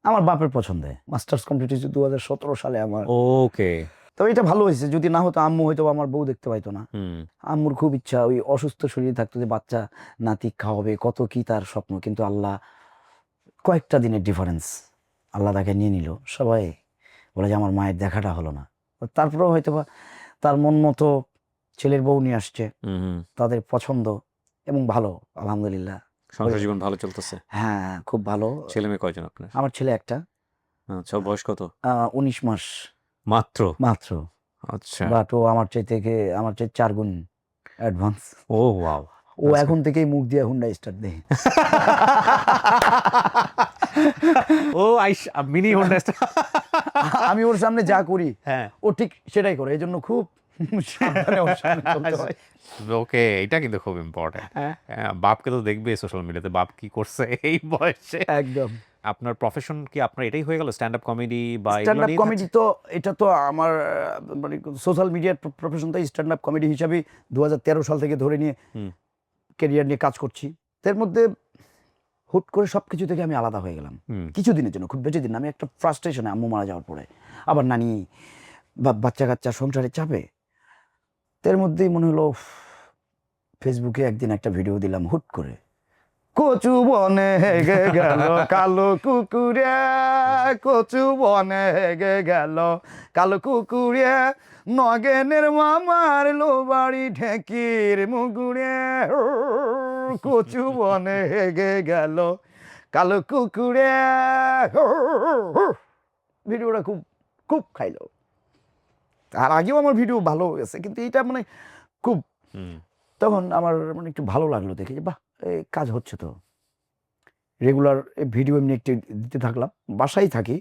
আমার বাপের পছন্দে। মাস্টার্স কমপ্লিট হয়েছে 2017 সালে আমার। ওকে। তবে এটা ভালো হয়েছে, যদি না হতো আম্মু হয়তো আমার বউ দেখতে পাইতো না। হুম। আম্মুর খুব ইচ্ছা, ওই অসুস্থ শরীরে থাকতো, যে বাচ্চা নাতি খাওয়াবে, কত কি তার স্বপ্ন, কিন্তু আল্লাহ কয়েকটা দিনের ডিফারেন্স, আল্লাহ তাকে নিয়ে নিল। সবাই বলে যে আমার মায়ের দেখাটা হলো না, তারপরেও হয়তো বা তার মন মতো ছেলের বউ নিয়ে আসছে, তাদের পছন্দ এবং ভালো, আলহামদুলিল্লাহ। সংসার জীবন ভালো চলতেছে? হ্যাঁ, খুব ভালো। ছেলে মেয়ে কয়জন আপনার? আমার ছেলে একটা। আচ্ছা, বয়স কত? 19 মাস মাত্র? মাত্র। আচ্ছা। বাট ও আমার চাইতে 4 গুণ অ্যাডভান্স। ও ওয়াও। ও এখন থেকেই মুখ দিয়ে হুন্ডা স্টার্ট দেয়। ও মিনি হোন্ডা। আমি ওর সামনে যা করি হ্যাঁ, ও ঠিক সেটাই করে, এই জন্য খুব সাবধানে ওর সামনে চলতে হয়। ওকে, এটা কিন্তু খুব ইম্পর্টেন্ট। বাপকে তো দেখবে সোশ্যাল মিডিয়াতে, বাপ কি করছে এই বয়সে। একদম। আপনার প্রফেশন কি আপনার এটাই হয়ে গেল, স্ট্যান্ড আপ কমেডি বা স্ট্যান্ড এগুলো আপ নিয়ে কমেডি, তো এটা তো আমার মানে সোশ্যাল মিডিয়ার প্রফেশন, তো স্ট্যান্ড আপ কমেডি হিসাবে 2013 সাল থেকে ধরে নিয়ে ক্যারিয়ার নিয়ে কাজ করছি। এর মধ্যে হুট করে সব কিছু থেকে আমি আলাদা হয়ে গেলাম কিছুদিনের জন্য, খুব বেশি দিন না। আমি একটা ফ্রাস্ট্রেশনে, আম্মু মারা যাওয়ার পরে, আবার নানি, বাচ্চা কাচ্চা, সংসারের চাপে। এর মধ্যেই মনে হলো ফেসবুকে একদিন একটা ভিডিও দিলাম হুট করে, কচু বনে হেগে গেল কালো কুকুরে, কচু বনে হেগে গেল কালো কুকুরে, নগেনের মামার লো বাড়ি ঢেকির মুগুরে, কচু বনে হেগে গেল কালো কুকুরে। ভিডিওটা খুব খুব খাইলো। তার আগেও আমার ভিডিও ভালো গেছে, কিন্তু এইটা মানে খুব, তখন আমার মানে একটু ভালো লাগলো দেখে, যে বাহ, কাজ হচ্ছে তো। রেগুলার ভিডিও এমনি একটু দিতে থাকলাম, বাসায় থাকি,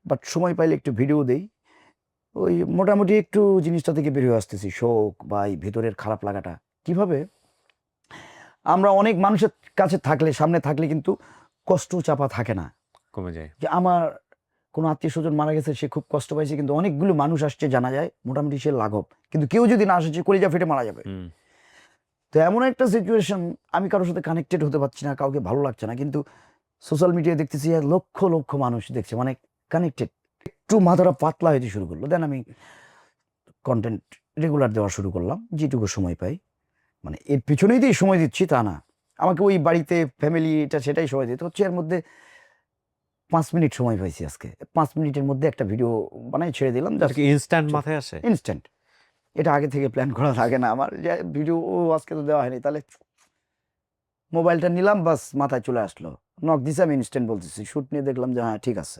বাট সময় পাইলে একটু ভিডিও দেই। ওই মোটামুটি একটু জিনিসটা থেকে বেরিয়ে আসতেছি, শোক বা এই ভেতরের খারাপ লাগাটা। কিভাবে আমরা অনেক মানুষের কাছে থাকলে, সামনে থাকলে কিন্তু কষ্ট চাপা থাকে না, কমে যায়। যে আমার কোনো আত্মীয় স্বজন মারা গেছে, সে খুব কষ্ট পাইছে, কিন্তু অনেকগুলো মানুষ আসছে, জানা যায় মোটামুটি সে লাঘব, কিন্তু কেউ যদি না আসে, কলিজা ফেটে মারা যাবে। তো এমন একটা সিচুয়েশন, আমি কারোর সাথে কানেক্টেড হতে পারছি না, কাউকে ভালো লাগছে না, কিন্তু সোশ্যাল মিডিয়ায় দেখতেছি লক্ষ লক্ষ মানুষ দেখছে, মানে কানেক্টেড। একটু মাথাটা পাতলা হইতে শুরু করলো, দেন আমি কন্টেন্ট রেগুলার দেওয়া শুরু করলাম যেটুকু সময় পাই। মানে এর পিছনেই দিয়ে সময় দিচ্ছি তা না, আমাকে ওই বাড়িতে ফ্যামিলি এটা সেটাই সময় দিতে হচ্ছে। এর মধ্যে 5 মিনিট সময় পাইছি আজকে, 5 মিনিটের মধ্যে একটা ভিডিও বানাই ছেড়ে দিলাম, এটা কি ইনস্ট্যান্ট মাথায় আসে? ইনস্ট্যান্ট। এটা আগে থেকে প্ল্যান করা লাগে না আমার, যে ভিডিও আজকে তো দেওয়া হয়নি, তাহলে মোবাইলটা নিলাম, বাস মাথায় চলে আসলো, নক দিছে, আমি ইনস্ট্যান্ট বলতেছি, শুট নিয়ে দেখলাম যে হ্যাঁ ঠিক আছে,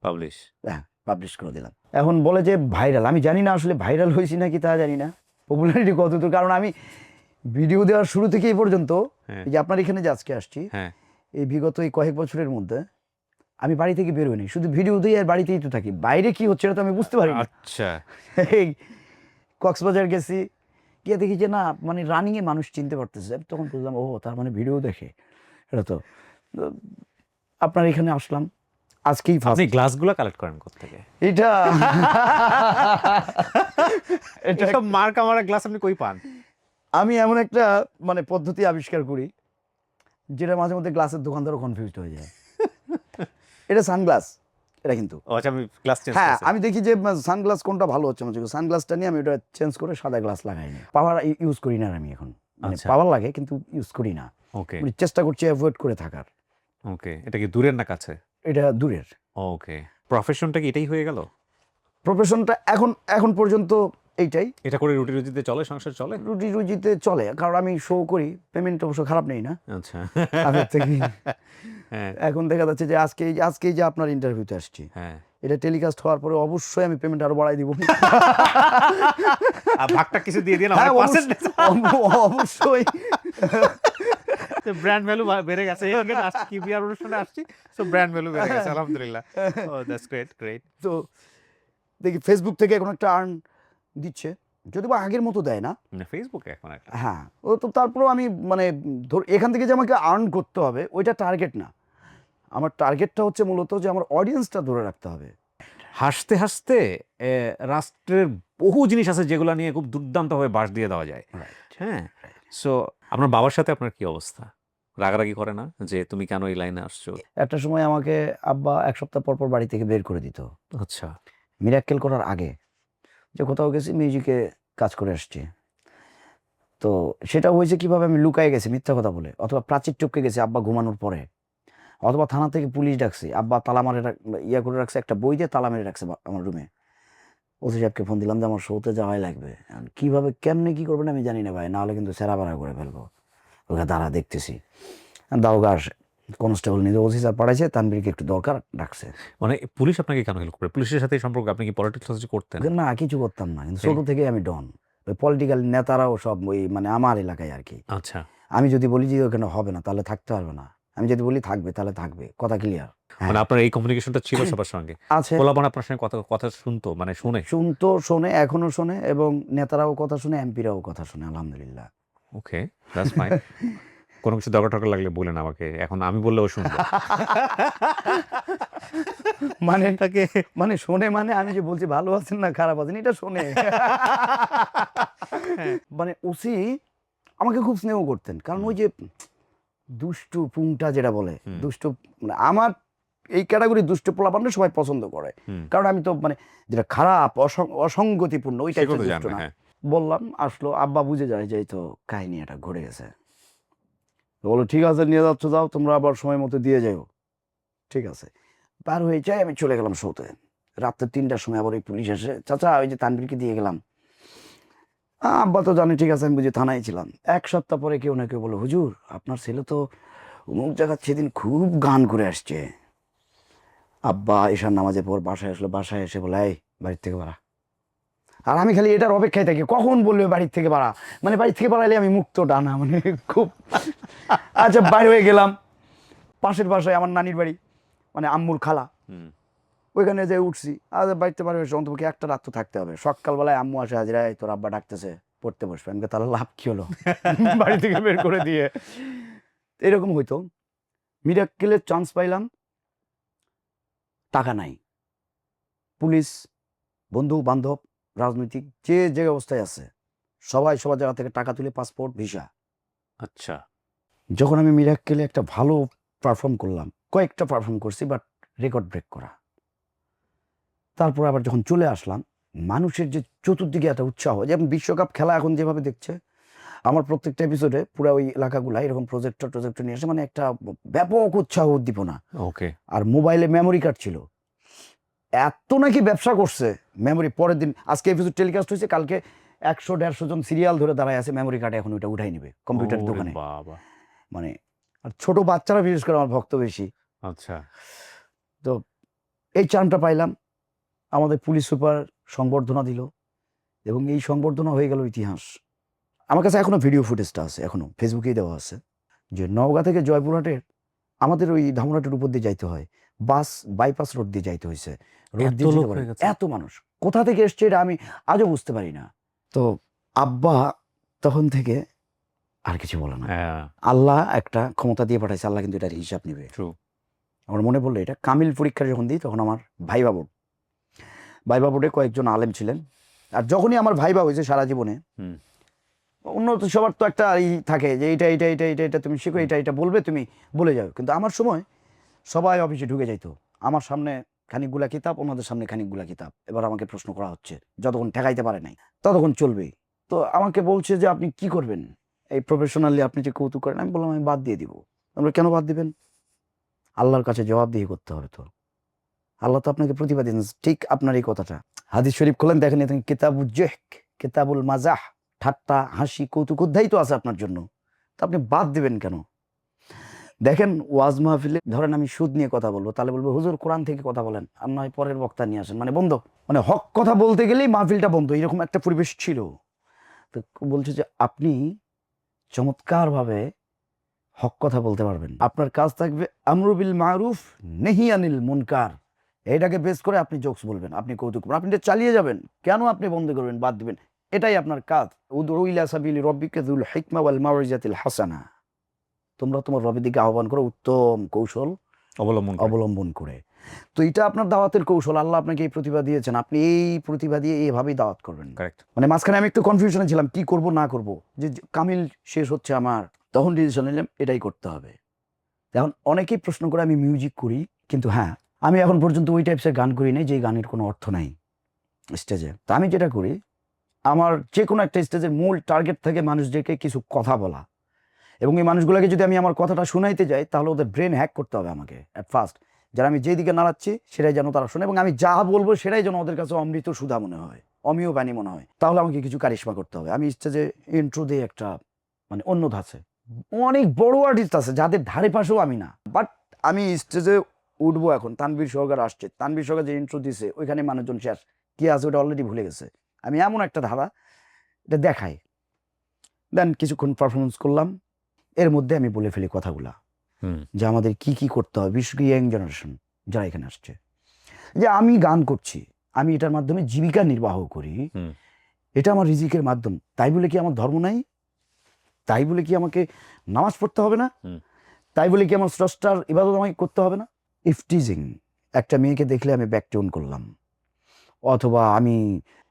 পাবলিশ। হ্যাঁ পাবলিশ করে দিলাম। এখন বলে যে ভাইরাল, আমি জানি না আসলে ভাইরাল হয়েছি নাকি তা জানি না, পপুলারিটি কতদূর, কারণ আমি ভিডিও দেওয়ার শুরু থেকে এই পর্যন্ত, হ্যাঁ এই যে আপনার এখানে যে আজকে আসছি, হ্যাঁ এই বিগত এই কয়েক বছরের মধ্যে আমি বাড়ি থেকে বের হইনি, শুধু ভিডিও দিই আর বাড়িতেই তো থাকি, বাইরে কি হচ্ছে এটা তো আমি বুঝতে পারি না। আচ্ছা। এই কক্সবাজার গেছি, গিয়ে দেখি যে না, মানে রানিংয়ে মানুষ চিনতে পারতেছে, তখন বুঝলাম ও তার মানে ভিডিও দেখে। এটা তো আপনার এখানে আসলাম আজকেই আপনি ফার্স্ট। গ্লাসগুলো কালেক্ট করেন কোত্থেকে? এটা এটা এসব মার্কা মারা গ্লাস আপনি কই পান? আমি এমন একটা মানে পদ্ধতি আবিষ্কার করি, যেটা মাঝে মধ্যে গ্লাসের দোকানদারও কনফিউজড হয়ে যায়। এটা সানগ্লাস, এটা কিন্তু ও আচ্ছা, আমি গ্লাস চেঞ্জ হ্যাঁ, করছি। আমি দেখি যে সানগ্লাস কোনটা ভালো হচ্ছে আমার চোখে, সানগ্লাসটা নিয়ে আমি ওটা চেঞ্জ করে সাদা গ্লাস লাগাই নি। পাওয়ার ইউজ করি না আমি এখন, মানে আচ্ছা। পাওয়ার লাগে কিন্তু ইউজ করি না, ওকে মানে চেষ্টা করছি অ্যাভয়েড করে থাকার। ওকে, এটা কি দূরের না কাছে? এটা দূরের। ওকে, প্রফেশনটা কি এটাই হয়ে গেল? প্রফেশনটা এখন এখন পর্যন্ত এইটাই, এটা করে রুটি রুজিতে চলে, সংসার চলে? রুটি রুজিতে চলে, কারণ আমি শো করি, পেমেন্ট অবশ্য খারাপ নেই না আচ্ছা। আগের থেকে। হ্যাঁ এখন দেখা যাচ্ছে যে আজকেই যে আপনার ইন্টারভিউতে আসছি, হ্যাঁ। এটা টেলিকাস্ট হওয়ার পরে অবশ্যই আমি পেমেন্ট আরো বাড়াই দিব। আর ভাগটা কিছু দিয়ে দিন হ্যাঁ, আমার পার্সেন্টেজ। অবশ্যই। ব্র্যান্ড ভ্যালু বেড়ে গেছে, এখানে আসছি কি বিয়ার অনুষ্ঠানে আসছি, সো ব্র্যান্ড ভ্যালু বেড়ে গেছে আলহামদুলিল্লাহ। ও দ্যাটস গ্রেট গ্রেট। তো দেখি ফেসবুক থেকে এখন একটা আর্ন দিচ্ছে, যদি বা আগের মতো দেয় না। ফেসবুকে এখন একটা হ্যাঁ, ও তো তারপরেও আমি মানে এখান থেকে যে আমাকে আর্ন করতে হবে ওইটা টার্গেট না, আমার টার্গেটটা হচ্ছে মূলত যে আমার অডিয়েন্সটা ধরে রাখতে হবে। হাসতে হাসতে রাষ্ট্রের বহু জিনিস আছে যেগুলো নিয়ে খুব দুর্দান্তভাবে বাস দিয়ে দেওয়া যায়। হ্যাঁ, সো আপনার বাবার সাথে আপনার কি অবস্থা? রাগারাগি করে না যে তুমি কেন এই লাইনে আসছো? একটা সময় আমাকে আব্বা 1 সপ্তাহ পর পর বাড়ি থেকে বের করে দিত, আচ্ছা। মিরাক্কেল করার আগে, যে কোথাও গেছি মিউজিকে কাজ করে আসছি। তো সেটা হয়েছে কিভাবে, আমি লুকায় গেছি মিথ্যা কথা বলে, অথবা প্রাচীর টপকে গেছি আব্বা ঘুমানোর পরে, অথবা থানা থেকে পুলিশ ডাকছি, আব্বা তালা মারে ইয়া করে রাখছে, একটা বই দিয়ে তালা মেরে রাখছে আমার রুমে। ওসি সাহেবকে ফোন দিলাম যে আমার শোতে যাওয়াই লাগবে, এখন কিভাবে কেমনে কি করবেন আমি জানি না ভাই, নাহলে কিন্তু সেরা বাড়া করে ফেলবো। ওকে দাঁড়া দেখতেছি, দারোগা আসে, কনস্টেবল নিজে ওসি স্যার পাঠাইছে, তানবীরকে একটু দরকার ডাকছে। মানে পুলিশ আপনাকে কেন হেল্প করে? পুলিশের সাথে এই সম্পর্ক, আপনি কি পলিটিক্স করতেন? না কিছু করতাম না, কিন্তু ছোট থেকেই আমি ডন, ওই পলিটিক্যাল নেতারাও সব ওই মানে আমার এলাকায় আর কি। আচ্ছা। আমি যদি বলি যে ওখানে হবে না তাহলে থাকতে পারবে না, আমি যদি বলি থাকবে তাহলে থাকবে, কথা ক্লিয়ার। মানে আপনার এই কমিউনিকেশনটা ছিল সবার সঙ্গে? আছে, পোলাপান আপনার সঙ্গে কথা কথা শুনতো, মানে শুনে? শুনতো, শোনে, এখনো শোনে, এবং নেতারাও কথা শুনে, এমপিরাও কথা শুনে, আলহামদুলিল্লাহ। ওকে, দ্যাটস ফাইন। কোনো কিছু দরকার টরকার লাগলে বলেন আমাকে, এখন আমি বললেও শুনবো। মানে তাকে মানে শোনে, মানে আমি যে বলছি ভালো আছেন না খারাপ আছেন এটা শোনে। মানে ওসি আমাকে খুব স্নেহ করতেন, কারণ ওই যে দুষ্টু পুংটা যেটা বলে, দুষ্টু, মানে আমার এই ক্যাটাগরি দুষ্টু পোলাপানটা সবাই পছন্দ করে, কারণ আমি তো মানে যেটা খারাপ অসঙ্গতিপূর্ণ ওই টাইপের দুষ্ট না। বললাম, আসলো, আব্বা বুঝে যায় যে এই তো কাহিনী এটা ঘটে গেছে, বলো ঠিক আছে নিয়ে যাচ্ছ, যাও তোমরা, আবার সময় মতো দিয়ে যাও। ঠিক আছে, পার হয়ে যায়, আমি চলে গেলাম শোতে। রাত্রে 3টার সময় আবার ওই পুলিশ এসে, চাচা ওই যে তানবীরকে দিয়ে গেলাম। আব্বা তো জানে, ঠিক আছে, আমি বুঝি থানায় ছিলাম। 1 সপ্তাহ পরে কেউ না কেউ বলে, হুজুর আপনার ছেলে তো অমুক জায়গার সেদিন খুব গান করে আসছে। আব্বা এশার নামাজের পর বাসায় আসলো, বাসায় এসে বলে, এই বাড়ির থেকে বাড়া। আর আমি খালি এটার অপেক্ষায় থাকি কখন বলবে বাড়ির থেকে বাড়া, মানে বাড়ির থেকে বাড়াইলে আমি মুক্ত ডানা, মানে খুব। আচ্ছা, বাইরে হয়ে গেলাম, পাশের বাসায় আমার নানির বাড়ি, মানে আম্মুর খালা, ওইখানে যে উঠছি, আজ বাড়িতে পারে অন্তপক্ষে একটা রাত তো থাকতে হবে। সকালবেলায় আম্মু আসে, হাজিরায় তোর আব্বা ডাকতেছে, পড়তে বসবে। আমি তাহলে লাভ কি হলো, বাড়ি থেকে বের করে দিয়ে। এরকম হইতো। মিরাক্কেলের চান্স পাইলাম, টাকা নাই, পুলিশ, বন্ধু বান্ধব, রাজনৈতিক যে যে অবস্থায় আছে সবাই সবার জায়গা থেকে টাকা তুলে পাসপোর্ট ভিসা আচ্ছা। যখন আমি মিরাক্কেলে একটা ভালো পারফর্ম করলাম, কয়েকটা পারফর্ম করছি বাট রেকর্ড ব্রেক করা। তারপর আবার যখন চলে আসলাম, মানুষের যে চতুর্দিকে একটা উৎসাহ, যেমন বিশ্বকাপ খেলা এখন যেভাবে দেখছে, আমার প্রত্যেকটা এপিসোডে পুরা ওই এলাকাগুলা এরকম প্রজেক্টর নিয়ে আসে, মানে একটা ব্যাপক উৎসাহ উদ্দীপনা। ওকে। আর মোবাইলে মেমোরি কার্ড ছিল, এত নাকি ব্যবসা করছে মেমোরি। পরের দিন আজকে এপিসোড টেলিকাস্ট হয়েছে, কালকে 100-150 জন সিরিয়াল ধরে দাঁড়ায় আছে, মেমোরি কার্ডে এখন ওইটা উঠাই নেবে কম্পিউটার ওরে দোকানে। বাবা! মানে আর ছোট বাচ্চারা বিশেষ করে আমার ভক্ত বেশি। আচ্ছা। তো এই চার্মটা পাইলাম, আমাদের পুলিশ সুপার সংবর্ধনা দিল এবং এই সংবর্ধনা হয়ে গেল ইতিহাস। আমার কাছে এখনো ভিডিও ফুটেজটা আছে, এখনো ফেসবুকেই দেওয়া আছে, যে নওগাঁ থেকে জয়পুরহাটের আমাদের ওই ধামরাটের উপর দিয়ে যাইতে হয়, বাস বাইপাস রোড দিয়ে যাইতে হয়েছে, রোড এত দিয়ে লোক যেতে পারে হয়ে গেছে? এত মানুষ কোথা থেকে এসছে এটা আমি আজও বুঝতে পারি না। তো আব্বা তখন থেকে আর কিছু বলে না। হ্যাঁ, আল্লাহ একটা ক্ষমতা দিয়ে পাঠাইছে, আল্লাহ কিন্তু এটার হিসাব নেবে। ট্রু। আমার মনে পড়লো এটা কামিল পরীক্ষা যখন দিই, তখন আমার ভাইবা বোর্ডে কয়েকজন আলেম ছিলেন। আর যখনই আমার ভাইবা হয়েছে সারা জীবনে, হুম। অন্য তো সবার তো একটা ই থাকে যে এটা তুমি শিখো, এটা বলবে, তুমি বলে যাও। কিন্তু আমার সময় সবাই অফিসে ঢুকে যাইতো, আমার সামনে খানিকগুলা কিতাব, ওনাদের সামনে খানিকগুলা কিতাব। এবার আমাকে প্রশ্ন করা হচ্ছে, যতক্ষণ ঠেকাইতে পারে নাই ততক্ষণ চলবেই। তো আমাকে বলছে যে আপনি কি করবেন এই প্রফেশনালি, আপনি যে কৌতুক করেন। আমি বললাম আমি বাদ দিয়ে দিব। আমরা কেন বাদ দিবেন? আল্লাহর কাছে জবাবদিহি করতে হবে। তো আল্লাহ তো আপনাকে প্রতিভা দিন, ঠিক আপনার এই কথাটা হাদিস শরীফ খোলেন, দেখেন এখানে কিতাবুল জেহক, কিতাবুল মাজাহ, ঠাট্টা হাসি কৌতুক অধ্যায় তো আছে আপনার জন্য, তো আপনি বাদ দিবেন কেন? দেখেন ওয়াজ মাহফিলে ধরেন আমি সুদ নিয়ে কথা বলবো, তাহলে বলবো হুজুর কোরআন থেকে কথা বলেন, আর নয় পরের বক্তা নিয়ে আসেন, মানে বন্ধ, মানে হক কথা বলতে গেলেই মাহফিলটা বন্ধ, এরকম একটা পরিবেশ ছিল। তো বলছে যে আপনি চমৎকারভাবে হক কথা বলতে পারবেন, আপনার কাজ থাকবে আমরু বিল মারুফ নেহি আনিল মুনকার, এটাকে বেস করে আপনি জোকস বলবেন, আপনি কৌতুক করবেন, আপনি এটা চালিয়ে যাবেন। কেন আপনি বন্ধ করবেন, বাদ দিবেন? এটাই আপনার কাজ। উদউ ইলা সাবিলি রব্বিকা যুল হিকমা ওয়াল মাউইজাতিল হাসানা, তোমরা তোমার রবের দিকে আহ্বান করো উত্তম কৌশল অবলম্বন করে। তো এটা আপনার দাওয়াতের কৌশল, আল্লাহ আপনাকে এই প্রতিভা দিয়েছেন, আপনি এই প্রতিভা দিয়ে এইভাবেই দাওয়াত করবেন। কারেক্ট। মানে মাঝখানে আমি একটু কনফিউশনে ছিলাম কি করব না করব, যে কামিল শেষ হচ্ছে আমার, তখন ডিসিশন নিলাম এটাই করতে হবে। এখন অনেকেই প্রশ্ন করে আমি মিউজিক করি, কিন্তু হ্যাঁ আমি এখন পর্যন্ত ওই টাইপসের গান করি নাই যে গানের কোনো অর্থ নাই স্টেজে। তা আমি যেটা করি, আমার যে কোনো একটা স্টেজের মূল টার্গেট থাকে মানুষদেরকে কিছু কথা বলা, এবং এই মানুষগুলোকে যদি আমি আমার কথাটা শোনাইতে যাই, তাহলে ওদের ব্রেন হ্যাক করতে হবে আমাকে অ্যাট ফার্স্ট, যারা আমি যেদিকে নাড়াচ্ছি সেটাই যেন তারা শোনে, এবং আমি যা বলবো সেটাই যেন ওদের কাছে অমৃত সুধা মনে হয়, অমীয় বাণী মনে হয়। তাহলে আমাকে কিছু কারিশমা করতে হবে। আমি স্টেজে ইন্ট্রো দিয়ে একটা মানে অন্য ধাঁচে, অনেক বড় আর্টিস্ট আছে যাদের ধারে পাশেও আমি না, বাট আমি স্টেজে উঠবো, এখন তানভীর সরকার আসছে, তানভীর সরকার যে ইন্ট্রো দিছে ওইখানে মানুষজন শেষ, কি আছে ওটা অলরেডি ভুলে গেছে। আমি এমন একটা ধারা এটা দেখাই, দেন কিছুক্ষণ পারফরমেন্স করলাম, এর মধ্যে আমি বলে ফেলি কথাগুলা যে আমাদের কি কি করতে হবে, বিশেষ করে ইয়াং জেনারেশন যারা এখানে আসছে, যে আমি গান করছি, আমি এটার মাধ্যমে জীবিকা নির্বাহ করি, এটা আমার রিজিকের মাধ্যম, তাই বলে কি আমার ধর্ম নাই? তাই বলে কি আমাকে নামাজ পড়তে হবে না? তাই বলে কি আমার স্রষ্টার ইবাদত আমাকে করতে হবে না? ইফটিজিং, একটা মেয়েকে দেখলে আমি ব্যাকটোন করলাম, অথবা আমি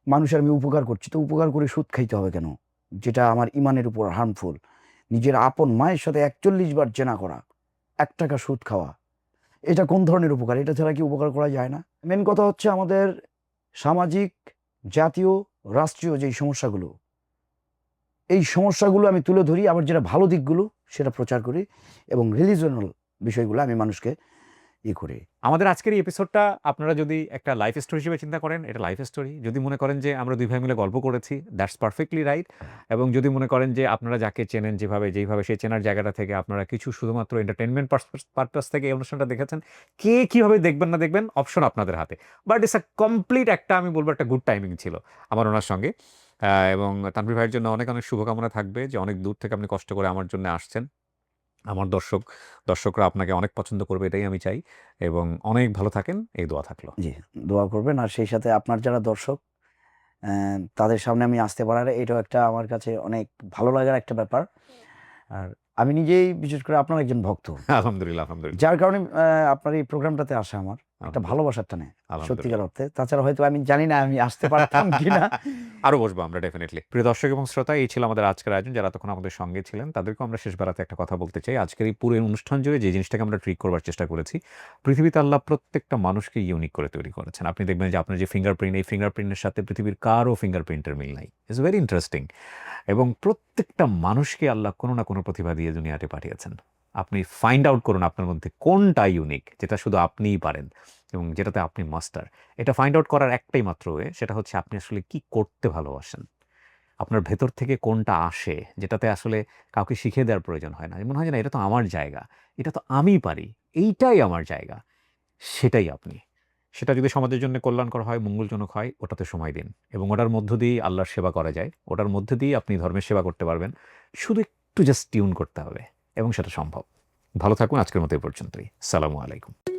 মানুষের আমি উপকার করছি, তো উপকার করে সুদ খাইতে হবে কেন, যেটা আমার ইমানের উপর হার্মফুল। নিজের আপন মায়ের সাথে 41 বার জেনা করা, 1 টাকা সুদ খাওয়া, এটা কোন ধরনের উপকার? এটা ছাড়া কি উপকার করা যায় না? মেন কথা হচ্ছে আমাদের সামাজিক, জাতীয়, রাষ্ট্রীয় যেই সমস্যাগুলো, এই সমস্যাগুলো আমি তুলে ধরি, আবার যেটা ভালো দিকগুলো সেটা প্রচার করি, এবং রিলিজিয়নাল বিষয়গুলো আমি মানুষকে করি। আমাদের আজকের এই এপিসোডটা আপনারা যদি একটা লাইফ স্টোরি হিসেবে চিন্তা করেন, এটা লাইফ স্টোরি। যদি মনে করেন যে আমরা 2 ভাই মিলে গল্প করেছি, দ্যাটস পারফেক্টলি রাইট। এবং যদি মনে করেন যে আপনারা যাকে চেনেন যেইভাবে সেই চেনার জায়গাটা থেকে আপনারা কিছু শুধুমাত্র এন্টারটেইনমেন্ট পারপাস থেকে এই অনুষ্ঠানটা দেখেছেন, কে কিভাবে দেখবেন না দেখবেন অপশন আপনাদের হাতে। বাট ইটস আ কমপ্লিট একটা, আমি বলবো একটা গুড টাইমিং ছিল আমার ওনার সঙ্গে। এবং তানভীর ভাইয়ের জন্য অনেক শুভকামনা থাকবে যে অনেক দূর থেকে আপনি কষ্ট করে আমার জন্য আসছেন। আমার দর্শকরা আপনাকে অনেক পছন্দ করবে, এটাই আমি চাই। এবং অনেক ভালো থাকেন, এই দোয়া থাকলো। জি, দোয়া করবেন। আর সেই সাথে আপনার যারা দর্শক, তাদের সামনে আমি আসতে পারার এটাও একটা আমার কাছে অনেক ভালো লাগার একটা ব্যাপার। আর আমি নিজেই বিশেষ করে আপনার একজন ভক্ত, আলহামদুলিল্লাহ। যার কারণে আপনার এই প্রোগ্রামটাতে আসা আমার একটা ভালোবাসার টানে আলহামদুলিল্লাহ। সত্যিকার অর্থে। তাছাড়া হয়তো আমি জানি না আমি আসতে পারতাম কিনা। আরো বসবো আমরা ডেফিনেটলি। প্রিয় দর্শক এবং শ্রোতা, এই ছিল আমাদের আজকের আয়োজন। যারা তখন আমাদের সঙ্গে ছিলেন তাদেরকেও আমরা শেষ বেলাতে একটা কথা বলতে চাই। আজকের এই পুরো অনুষ্ঠান জুড়ে যে জিনিসটাকে আমরা ট্রিক করবার চেষ্টা করেছি, পৃথিবীতে আল্লাহ প্রত্যেকটা মানুষকে ইউনিক করে তৈরি করেছেন। আপনি দেখবেন যে আপনার যে ফিঙ্গারপ্রিন্ট, এই ফিঙ্গারপ্রিন্টের সাথে পৃথিবীর কারো ফিঙ্গারপ্রিন্টের মিল নাই। It's very interesting. এবং প্রত্যেকটা মানুষকে আল্লাহ কোনো না কোনো প্রতিভা দিয়ে দুনিয়াতে পাঠিয়েছেন। আপনি ফাইন্ড আউট করুন আপনার মধ্যে কোনটা ইউনিক, যেটা শুধু আপনিই পারেন এবং যেটাতে আপনি মাস্টার। এটা ফাইন্ড আউট করার একটাই মাত্র ওয়ে, সেটা হচ্ছে আপনি আসলে কি করতে ভালোবাসেন। আপনার ভেতর থেকে কোনটা আসে, যেটাতে আসলে কাউকে শিখিয়ে দেওয়ার প্রয়োজন হয় না। মনে হয় যে না, এটা তো আমার জায়গা, এটা তো আমিই পারি, এইটাই আমার জায়গা, সেটাই আপনি। সেটা যদি সমাজের জন্য কল্যাণকর হয়, মঙ্গলজনক হয়, ওটাতে সময় দিন এবং ওটার মধ্য দিয়েই আল্লাহর সেবা করা যায়। ওটার মধ্যে দিয়েই আপনি ধর্মের সেবা করতে পারবেন। শুধু একটু জাস্ট টিউন করতে হবে এবং সেটা সম্ভব। ভালো থাকুন। আজকের মতো এই পর্যন্তই। সালামু আলাইকুম।